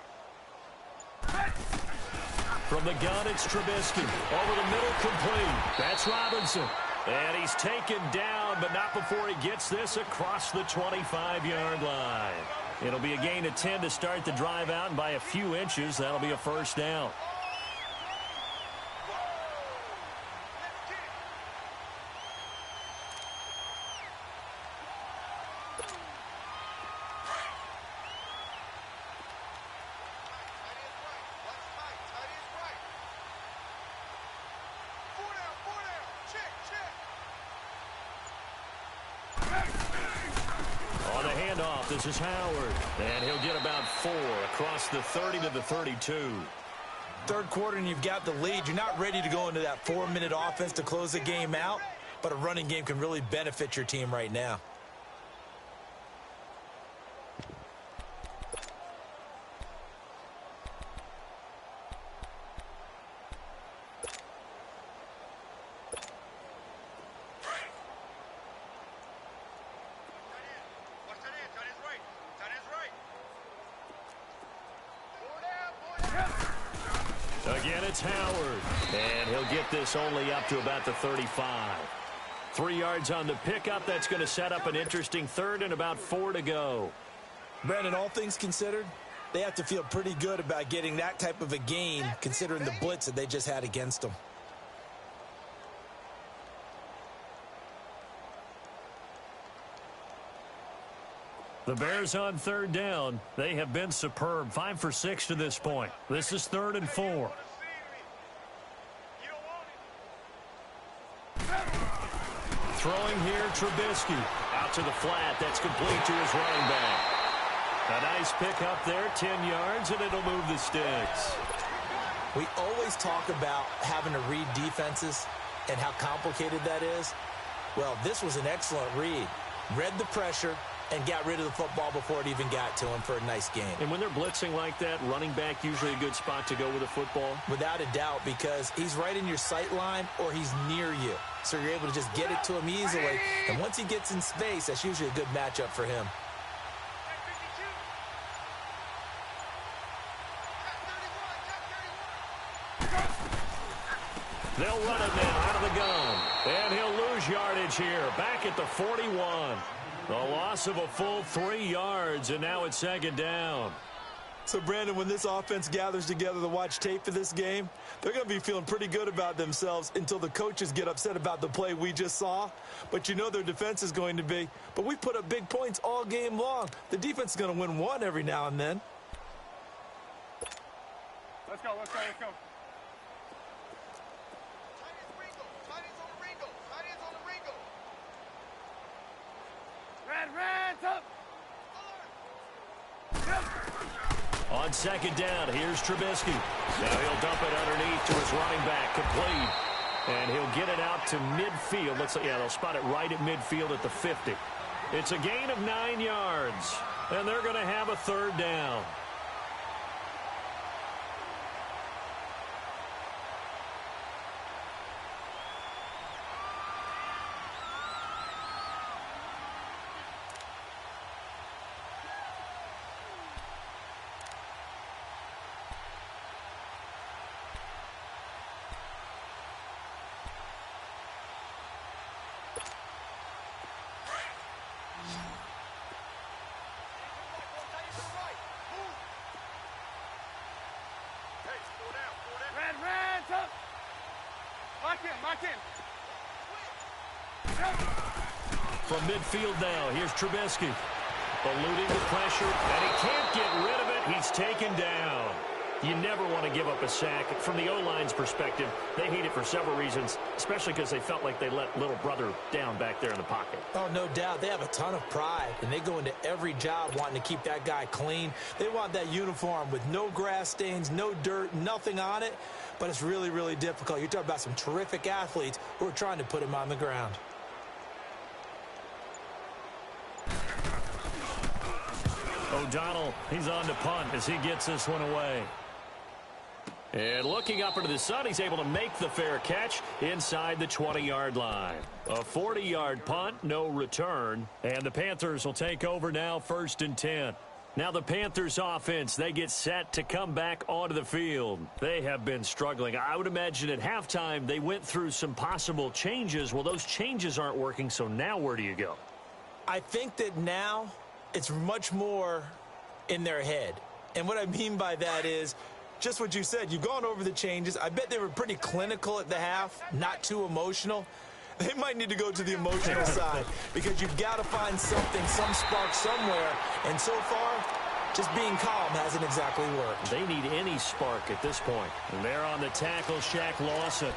From the gun, it's Trubisky. Over the middle, complete. That's Robinson. And he's taken down, but not before he gets this across the 25-yard line. It'll be a gain of 10 to start the drive out, and by a few inches, that'll be a first down. This is Howard, and he'll get about 4 across the 30 to the 32. Third quarter, and you've got the lead. You're not ready to go into that 4-minute offense to close the game out, but a running game can really benefit your team right now. Again, it's Howard, and he'll get this only up to about the 35. 3 yards on the pickup. That's going to set up an interesting third and about 4 to go. Brandon, all things considered, they have to feel pretty good about getting that type of a gain considering the blitz that they just had against them. The Bears on 3rd down. They have been superb. 5 for 6 to this point. This is 3rd and 4. Throwing here, Trubisky. Out to the flat. That's complete to his running back. A nice pick up there, 10 yards, and it'll move the sticks. We always talk about having to read defenses and how complicated that is. Well, this was an excellent read. Read the pressure and got rid of the football before it even got to him for a nice game. And when they're blitzing like that, running back usually a good spot to go with a football? Without a doubt, because he's right in your sight line or he's near you. So you're able to just get it to him easily. And once he gets in space, that's usually a good matchup for him. They'll run it now out of the gun. And he'll lose yardage here. Back at the 41. The loss of a full 3 yards, and now it's 2nd down. So, Brandon, when this offense gathers together to watch tape for this game, they're going to be feeling pretty good about themselves until the coaches get upset about the play we just saw. But you know their defense is going to be. But we put up big points all game long. The defense is going to win one every now and then. Let's go. Red, up. On 2nd down, here's Trubisky. Now he'll dump it underneath to his running back, complete. And he'll get it out to midfield. Looks like, yeah, they'll spot it right at midfield at the 50. It's a gain of 9 yards, and they're going to have a 3rd down. Mark in. From midfield now, here's Trubisky. Eluding the pressure, and he can't get rid of it. He's taken down. You never want to give up a sack. From the O-line's perspective, they hate it for several reasons, especially because they felt like they let little brother down back there in the pocket. Oh, no doubt. They have a ton of pride, and they go into every job wanting to keep that guy clean. They want that uniform with no grass stains, no dirt, nothing on it, but it's really, really difficult. You're talking about some terrific athletes who are trying to put him on the ground. O'Donnell, he's on to punt as he gets this one away. And looking up into the sun, he's able to make the fair catch inside the 20-yard line. A 40-yard punt, no return. And the Panthers will take over now, 1st and 10. Now the Panthers offense, they get set to come back onto the field. They have been struggling. I would imagine at halftime they went through some possible changes. Well, those changes aren't working, so now where do you go? I think that now it's much more in their head. And what I mean by that is just what you said. You've gone over the changes. I bet they were pretty clinical at the half, not too emotional. They might need to go to the emotional side because you've got to find something, some spark somewhere. And so far, just being calm hasn't exactly worked. They need any spark at this point. And they're on the tackle, Shaq Lawson.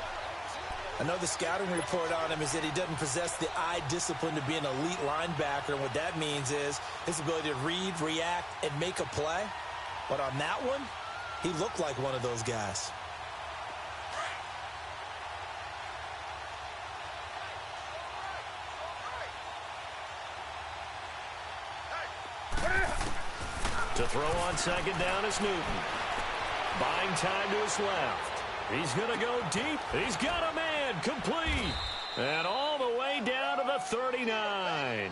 Another scouting report on him is that he doesn't possess the eye discipline to be an elite linebacker. And what that means is his ability to read, react, and make a play. But on that one, he looked like one of those guys. To throw on 2nd down is Newton. Buying time to his left. He's going to go deep. He's got a man complete. And all the way down to the 39.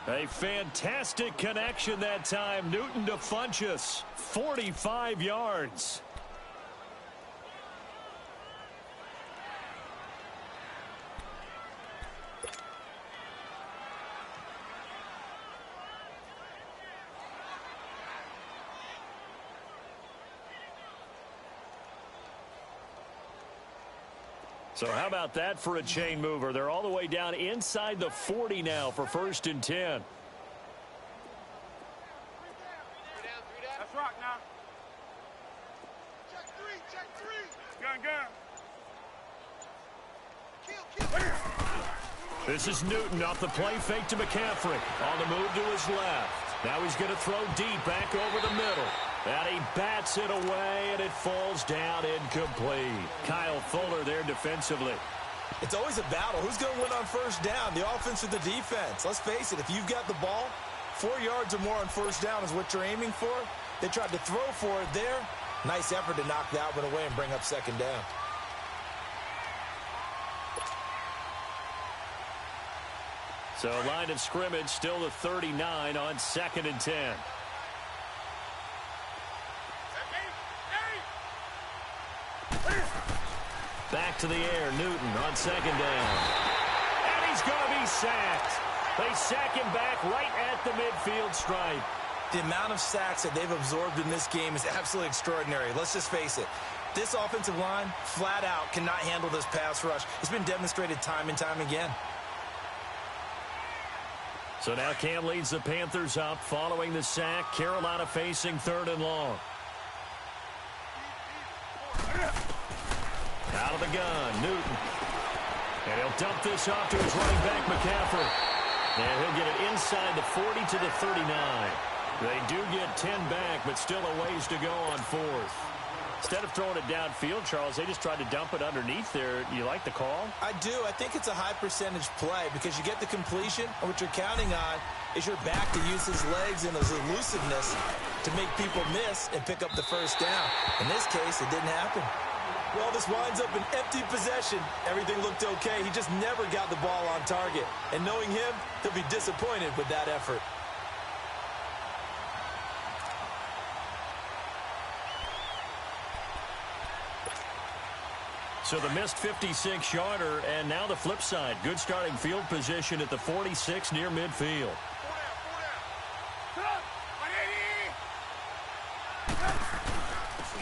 A fantastic connection that time. Newton to Funchess. 45 yards. So how about that for a chain mover? They're all the way down inside the 40 now for 1st and 10. That's rock now. Check three. Gun. Kill. This is Newton off the play fake to McCaffrey. On the move to his left. Now he's going to throw deep back over the middle. And he bats it away, and it falls down incomplete. Kyle Fuller there defensively. It's always a battle. Who's going to win on 1st down, the offense or the defense? Let's face it, if you've got the ball, 4 yards or more on 1st down is what you're aiming for. They tried to throw for it there. Nice effort to knock that one away and bring up 2nd down. So line of scrimmage still the 39 on 2nd and 10. Back to the air, Newton on 2nd down. And he's going to be sacked. They sack him back right at the midfield stripe. The amount of sacks that they've absorbed in this game is absolutely extraordinary. Let's just face it. This offensive line, flat out, cannot handle this pass rush. It's been demonstrated time and time again. So now Cam leads the Panthers up following the sack. Carolina facing 3rd and long. Out of the gun, Newton. And he'll dump this off to his running back, McCaffrey. And he'll get it inside the 40 to the 39. They do get 10 back, but still a ways to go on 4th. Instead of throwing it downfield, Charles, they just tried to dump it underneath there. You like the call? I do. I think it's a high percentage play because you get the completion, and what you're counting on is your back to use his legs and his elusiveness to make people miss and pick up the 1st down. In this case, it didn't happen. Well, this winds up an empty possession. Everything looked okay. He just never got the ball on target. And knowing him, he'll be disappointed with that effort. So the missed 56-yarder, and now the flip side. Good starting field position at the 46 near midfield.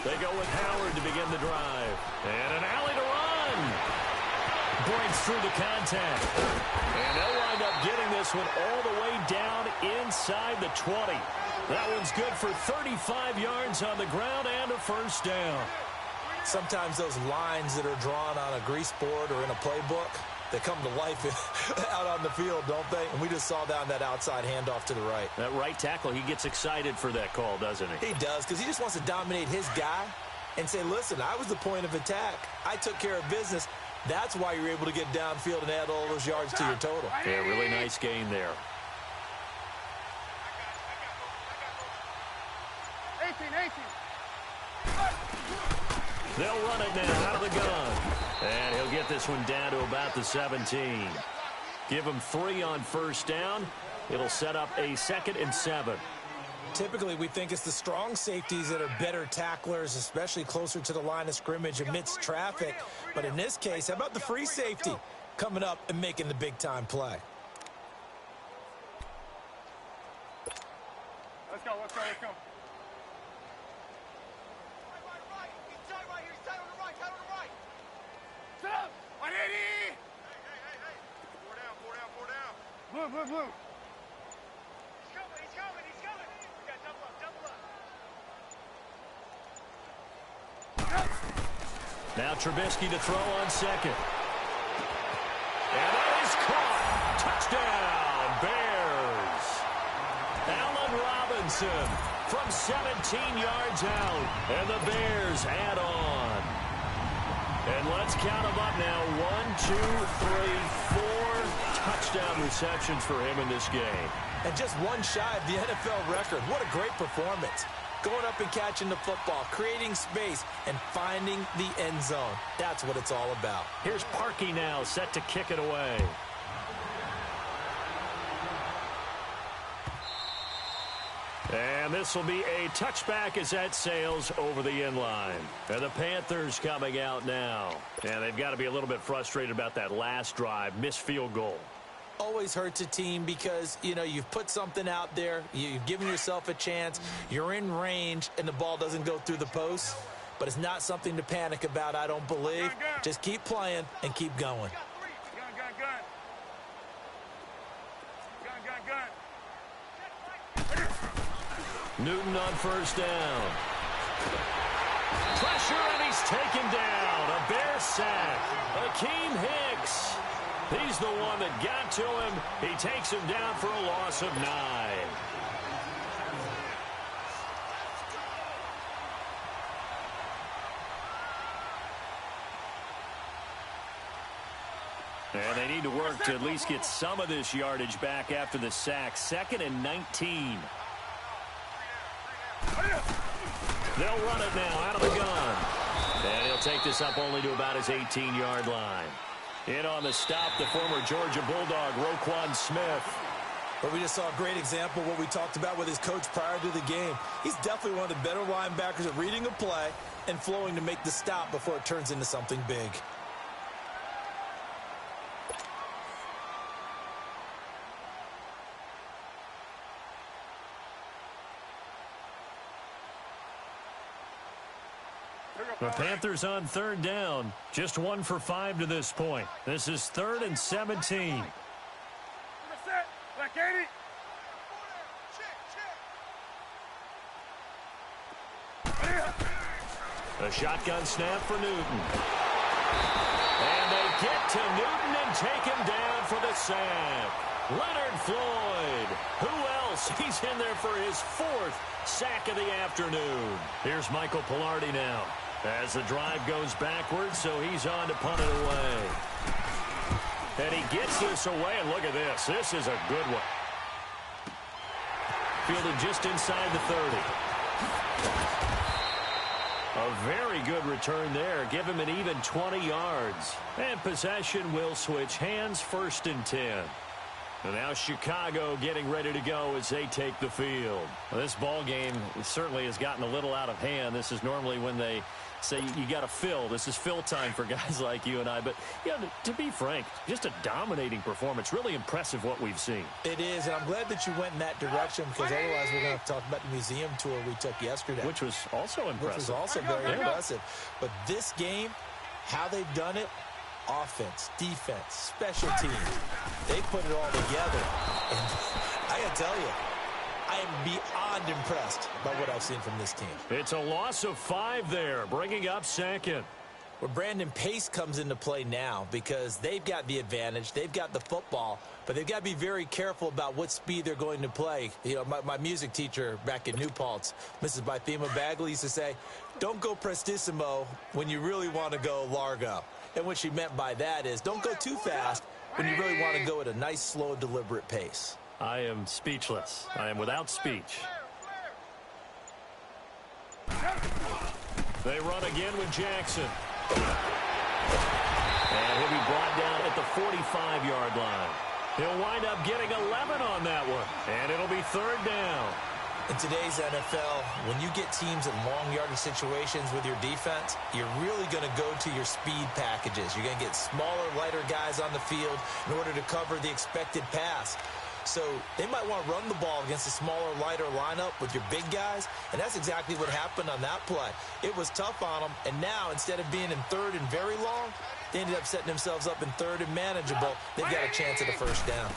They go with Howard to begin the drive. And an alley to run. breaks through the contact. And they'll wind up getting this one all the way down inside the 20. That one's good for 35 yards on the ground and a first down. Sometimes those lines that are drawn on a grease board or in a playbook, they come to life out on the field, don't they? And we just saw down that outside handoff to the right. That right tackle, he gets excited for that call, doesn't he? He does, because he just wants to dominate his guy and say, listen, I was the point of attack. I took care of business. That's why you're able to get downfield and add all those yards to your total. Yeah, really nice gain there. 18. They'll run it now out of the gun. And he'll get this one down to about the 17. Give him 3 on first down. It'll set up a 2nd and 7. Typically, we think it's the strong safeties that are better tacklers, especially closer to the line of scrimmage amidst traffic. But in this case, how about the free safety coming up and making the big-time play? Let's go. Sit up! 180! Hey. 4 down. Blue. He's coming. We got double up. Now Trubisky to throw on second. And that is caught. Touchdown, Bears. Allen Robinson from 17 yards out. And the Bears add on. And let's count them up now. 1, 2, 3, 4 touchdown receptions for him in this game. And just one shy of the NFL record. What a great performance. Going up and catching the football, creating space, and finding the end zone. That's what it's all about. Here's Parkey now, set to kick it away. And this will be a touchback as that sails over the end line. And the Panthers coming out now. And they've got to be a little bit frustrated about that last drive, missed field goal. Always hurts a team because, you know, you've put something out there, you've given yourself a chance, you're in range, and the ball doesn't go through the post. But it's not something to panic about, I don't believe. Just keep playing and keep going. Newton on first down. Pressure, and he's taken down. A Bear sack. Akeem Hicks. He's the one that got to him. He takes him down for a loss of 9. And they need to work to at least get some of this yardage back after the sack. 2nd and 19. They'll run it now out of the gun. And he'll take this up only to about his 18-yard line. In on the stop, the former Georgia Bulldog, Roquan Smith. But we just saw a great example of what we talked about with his coach prior to the game. He's definitely one of the better linebackers at reading a play and flowing to make the stop before it turns into something big. The Panthers on 3rd down. Just 1 for 5 to this point. This is 3rd and 17. Black 80. A shotgun snap for Newton. And they get to Newton and take him down for the sack. Leonard Floyd. Who else? He's in there for his 4th sack of the afternoon. Here's Michael Palardy now. As the drive goes backwards, so he's on to punt it away. And he gets this away, and look at this. This is a good one. Fielded just inside the 30. A very good return there. Give him an even 20 yards. And possession will switch hands, 1st and 10. And now Chicago getting ready to go as they take the field. Well, this ball game certainly has gotten a little out of hand. This is normally when they say you got to fill. This is fill time for guys like you and I. But, you know, to be frank, just a dominating performance. Really impressive what we've seen. It is, and I'm glad that you went in that direction because otherwise we're going to talk about the museum tour we took yesterday. Which was also impressive. Very impressive. But this game, how they've done it, offense, defense, special teams. They put it all together. And I got to tell you, I am beyond impressed by what I've seen from this team. It's a loss of 5 there, bringing up second. Well, Brandon, pace comes into play now because they've got the advantage. They've got the football, but they've got to be very careful about what speed they're going to play. You know, my music teacher back in New Paltz, Mrs. Bythema Bagley, used to say, don't go prestissimo when you really want to go largo. And what she meant by that is don't go too fast when you really want to go at a nice, slow, deliberate pace. I am speechless. I am without speech. They run again with Jackson. And he'll be brought down at the 45-yard line. He'll wind up getting 11 on that one. And it'll be 3rd down. In today's NFL, when you get teams in long yardage situations with your defense, you're really going to go to your speed packages. You're going to get smaller, lighter guys on the field in order to cover the expected pass. So they might want to run the ball against a smaller, lighter lineup with your big guys, and that's exactly what happened on that play. It was tough on them, and now instead of being in 3rd and very long, they ended up setting themselves up in 3rd and manageable. They've got a chance at a 1st down.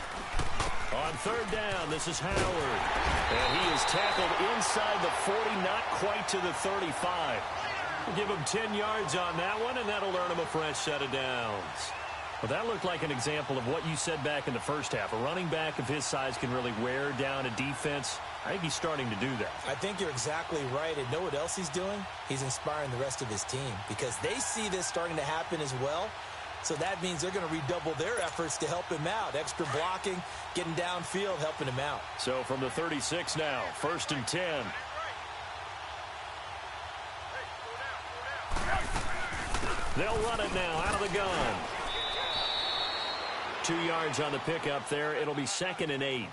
On 3rd down, this is Howard. And he is tackled inside the 40, not quite to the 35. We'll give him 10 yards on that one, and that'll earn him a fresh set of downs. Well, that looked like an example of what you said back in the first half. A running back of his size can really wear down a defense. I think he's starting to do that. I think you're exactly right. And know what else he's doing? He's inspiring the rest of his team because they see this starting to happen as well. So that means they're going to redouble their efforts to help him out. Extra blocking, getting downfield, helping him out. So from the 36 now, 1st and 10. They'll run it now out of the gun. 2 yards on the pickup there. It'll be 2nd and 8.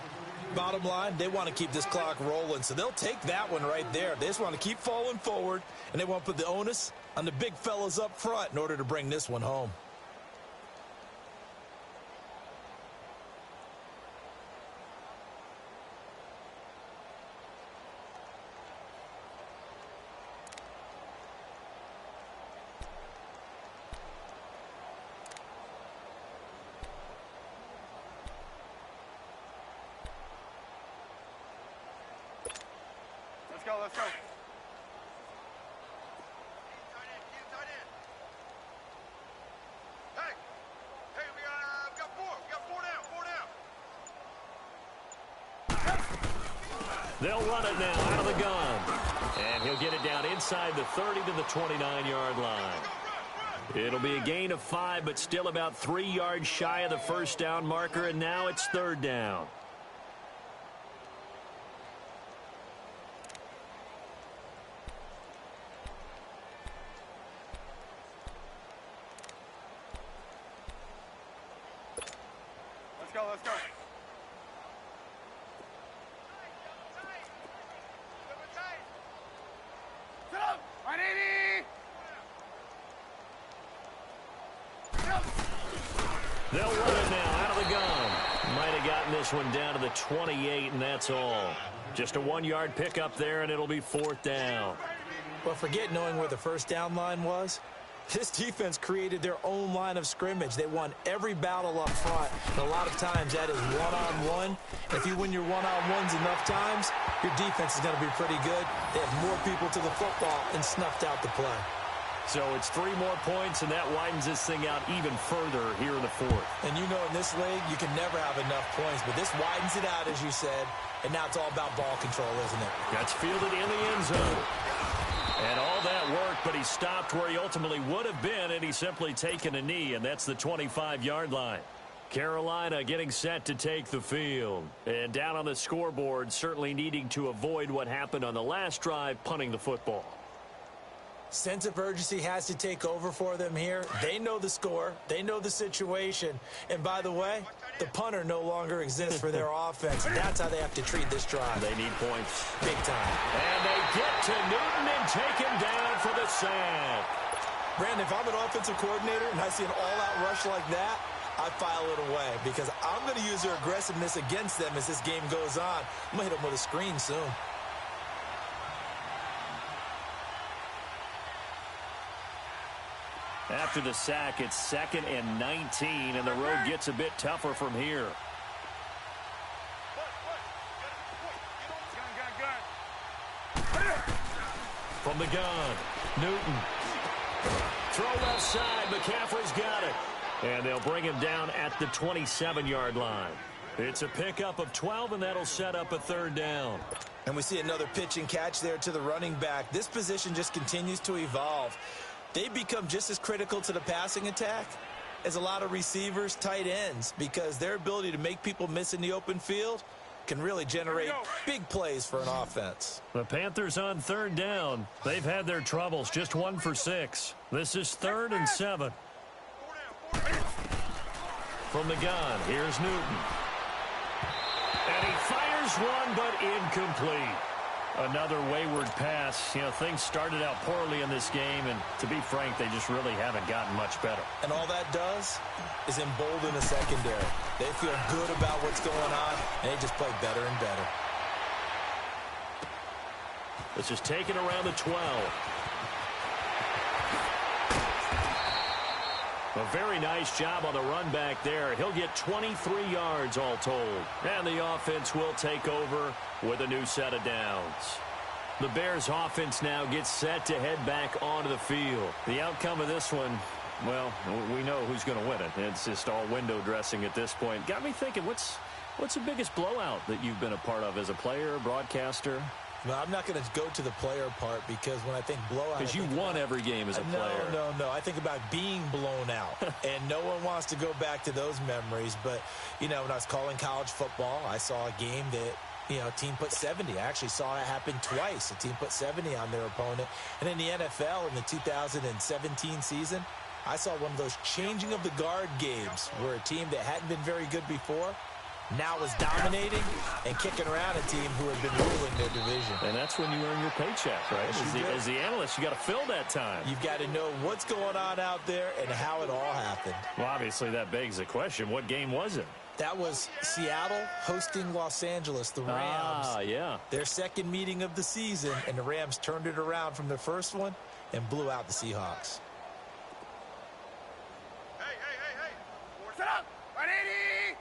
Bottom line, they want to keep this clock rolling, so they'll take that one right there. They just want to keep falling forward, and they want to put the onus on the big fellas up front in order to bring this one home. Let's go. Hey, we got 4. We got 4 down. They'll run it now out of the gun. And he'll get it down inside the 30 to the 29-yard line. It'll be a gain of 5, but still about 3 yards shy of the 1st down marker, and now it's 3rd down. Let's go. Sit up. 180. They'll run it now out of the gun. Might have gotten this one down to the 28, and that's all. Just a 1-yard pickup there, and it'll be 4th down. Well, forget knowing where the 1st down line was. This defense created their own line of scrimmage. They won every battle up front, and a lot of times that is one-on-one. If you win your one-on-ones enough times, your defense is going to be pretty good. They have more people to the football and snuffed out the play. So it's 3 more points, and that widens this thing out even further here in the 4th. And you know in this league, you can never have enough points, but this widens it out, as you said, and now it's all about ball control, isn't it? That's fielded in the end zone. And all that worked, but he stopped where he ultimately would have been, and he's simply taken a knee, and that's the 25-yard line. Carolina getting set to take the field. And down on the scoreboard, certainly needing to avoid what happened on the last drive, punting the football. Sense of urgency has to take over for them here. They know the score. They know the situation. And by the way, the punter no longer exists for their offense. That's how they have to treat this drive. They need points. Big time. And they get to Newton and take him down for the sack. Brandon, if I'm an offensive coordinator and I see an all-out rush like that, I file it away because I'm going to use their aggressiveness against them as this game goes on. I'm going to hit them with a screen soon. After the sack, it's 2nd and 19, and the road gets a bit tougher from here. From the gun, Newton. Throw left side, McCaffrey's got it. And they'll bring him down at the 27-yard line. It's a pickup of 12, and that'll set up a 3rd down. And we see another pitch and catch there to the running back. This position just continues to evolve. They become just as critical to the passing attack as a lot of receivers, tight ends, because their ability to make people miss in the open field can really generate big plays for an offense. The Panthers on 3rd down. They've had their troubles, just 1 for 6. This is 3rd and 7. From the gun, here's Newton. And he fires one, but incomplete. Another wayward pass. You know, things started out poorly in this game, and to be frank, they just really haven't gotten much better. And all that does is embolden the secondary. They feel good about what's going on, and they just play better and better. This is taken around the 12. A very nice job on the run back there. He'll get 23 yards all told. And the offense will take over with a new set of downs. The Bears offense now gets set to head back onto the field. The outcome of this one, well, we know who's going to win it. It's just all window dressing at this point. Got me thinking, what's the biggest blowout that you've been a part of as a player, broadcaster? Well, I'm not going to go to the player part because when I think blowout... Because you won every game as a player. No. I think about being blown out. And no one wants to go back to those memories. But, you know, when I was calling college football, I saw a game that, you know, a team put 70. I actually saw it happen twice. A team put 70 on their opponent. And in the NFL, in the 2017 season, I saw one of those changing of the guard games where a team that hadn't been very good before now was dominating and kicking around a team who had been ruling their division. And that's when you earn your paycheck, right? As the analyst, you got to fill that time. You've got to know what's going on out there and how it all happened. Well, obviously, that begs the question, what game was it? That was Seattle hosting Los Angeles, the Rams. Yeah. Their second meeting of the season, and the Rams turned it around from their first one and blew out the Seahawks. Hey. Set up. 180.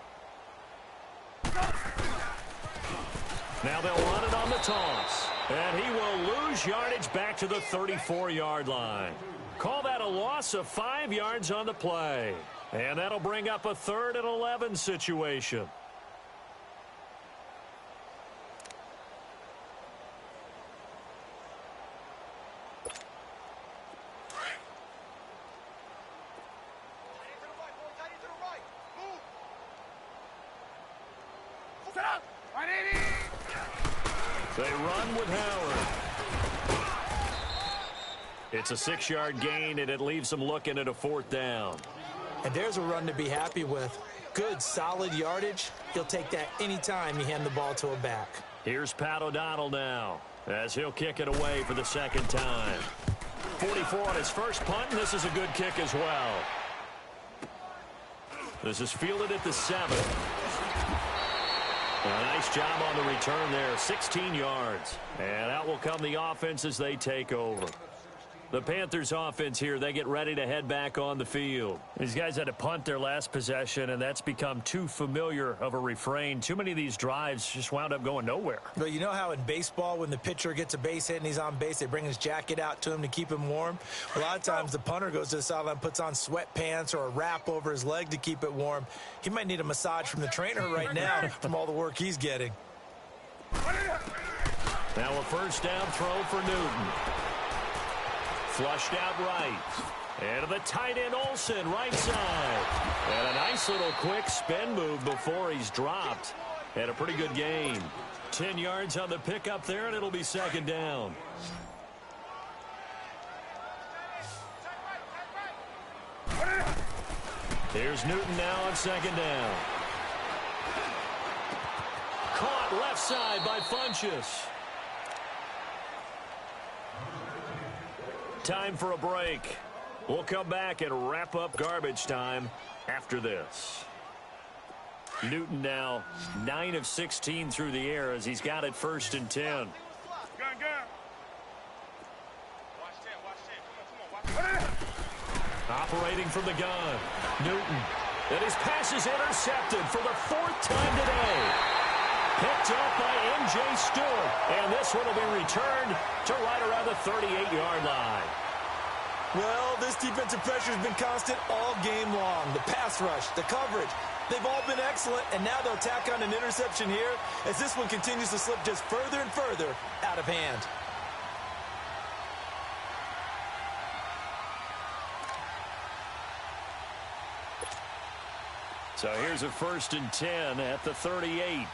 Now they'll run it on the toss. And he will lose yardage back to the 34-yard line. Call that a loss of 5 yards on the play. And that'll bring up a 3rd and 11 situation. Set up. 180. They run with Howard. It's a 6-yard gain, and it leaves them looking at a 4th down. And there's a run to be happy with. Good, solid yardage. He'll take that anytime you hand the ball to a back. Here's Pat O'Donnell now, as he'll kick it away for the 2nd time. 44 on his first punt, and this is a good kick as well. This is fielded at the 7. A nice job on the return there, 16 yards. And out will come the offense as they take over. The Panthers offense here, they get ready to head back on the field. These guys had to punt their last possession, and that's become too familiar of a refrain. Too many of these drives just wound up going nowhere. Well, you know how in baseball when the pitcher gets a base hit and he's on base, they bring his jacket out to him to keep him warm? A lot of times the punter goes to the sideline, puts on sweatpants or a wrap over his leg to keep it warm. He might need a massage from the trainer right now from all the work he's getting. Now a 1st down throw for Newton. Flushed out right. And to the tight end, Olsen, right side. And a nice little quick spin move before he's dropped. And a pretty good gain. 10 yards on the pickup there, and it'll be 2nd down. Here's Newton now on 2nd down. Caught left side by Funchess. Time for a break. We'll come back and wrap up garbage time after this. Newton now 9 of 16 through the air as he's got it 1st and 10. Gun. Watch 10. Come on. Operating from the gun, Newton. And his pass is intercepted for the 4th time today. Picked up by M.J. Stewart. And this one will be returned to right around the 38-yard line. Well, this defensive pressure has been constant all game long. The pass rush, the coverage, they've all been excellent, and now they'll tack on an interception here as this one continues to slip just further and further out of hand. So here's a 1st and 10 at the 38.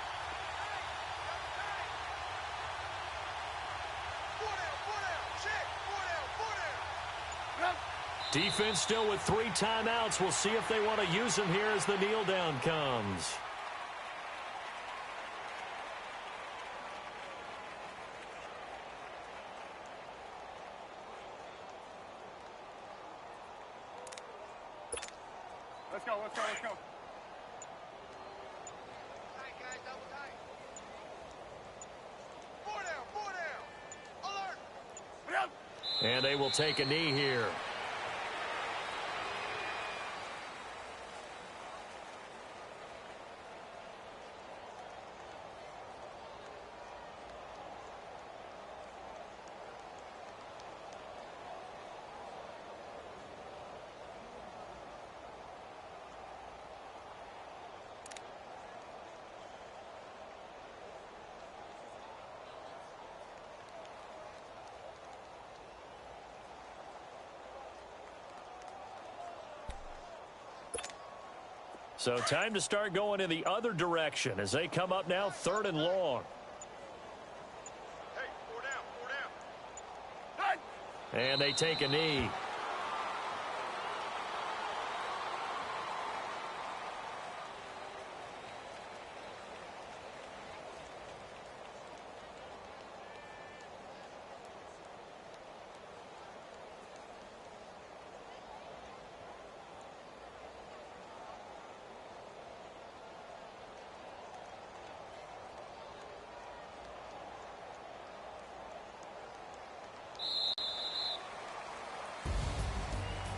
Defense still with 3 timeouts. We'll see if they want to use them here as the kneel down comes. Let's go, let's go, let's go. Tight, guys, double tight. 4 down. Alert. And they will take a knee here. So time to start going in the other direction as they come up now 3rd and long. Hey, 4 down. And they take a knee.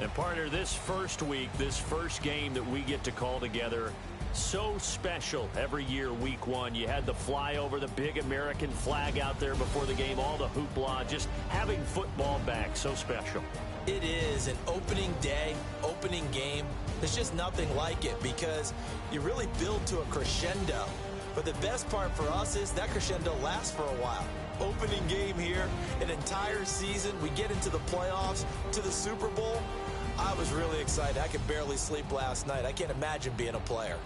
And partner, this first week, this first game that we get to call together, so special every year, week 1. You had the flyover, the big American flag out there before the game, all the hoopla, just having football back, so special. It is an opening day, opening game. There's just nothing like it because you really build to a crescendo. But the best part for us is that crescendo lasts for a while. Opening game here, an entire season. We get into the playoffs, to the Super Bowl. I was really excited. I could barely sleep last night. I can't imagine being a player.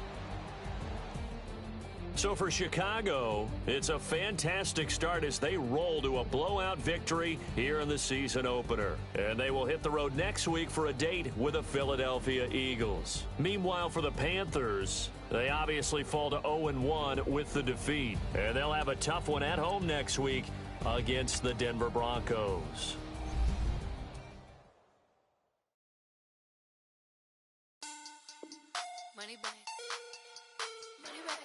So for Chicago, it's a fantastic start as they roll to a blowout victory here in the season opener. And they will hit the road next week for a date with the Philadelphia Eagles. Meanwhile, for the Panthers, they obviously fall to 0-1 with the defeat. And they'll have a tough one at home next week against the Denver Broncos. Money back. Money back.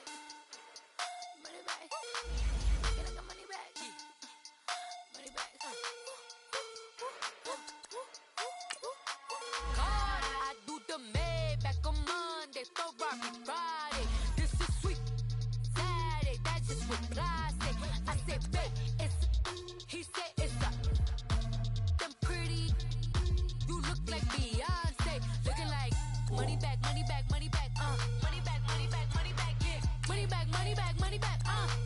Money back. Can I get money back? Money back. God, I do the Maybach on Monday, Ferrari Friday. This is sweet Saturday, that's just what I say. I say, babe, it's, he said it's a, them pretty, you look like Beyonce, looking like money back, money back, money back, money back, money back, money back, yeah, money back, money back, money back,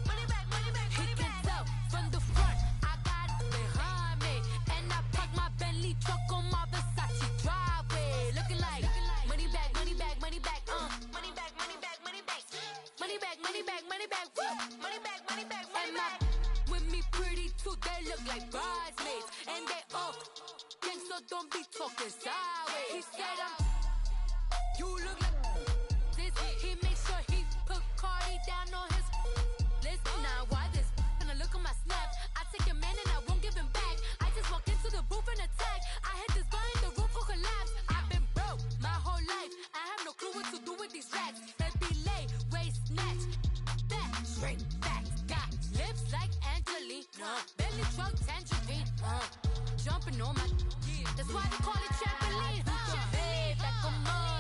money back, money back. He can tell from the front, I got it behind me, and I parked my Bentley truck on my Versace driveway, looking like money back, money back, money back, money back, money back, money back, money back, money back, money back, money back, money back, money back. With me pretty too, they look like bridesmaids, and they all gang, so don't be talking sideways. He said you look like this. He made sure he put Cardi down on his list. Now why this? Gonna look at my snap. I take your man and I won't give him back. I just walk into the booth and attack. I hit this button, the roof will collapse. I've been broke my whole life. I have no clue what to do with these racks. That be lay, waist snatch, back, straight back. Got lips like Angelina, belly truck tangerine. Jumping on my That's why they call it trampoline. Maybach on mud.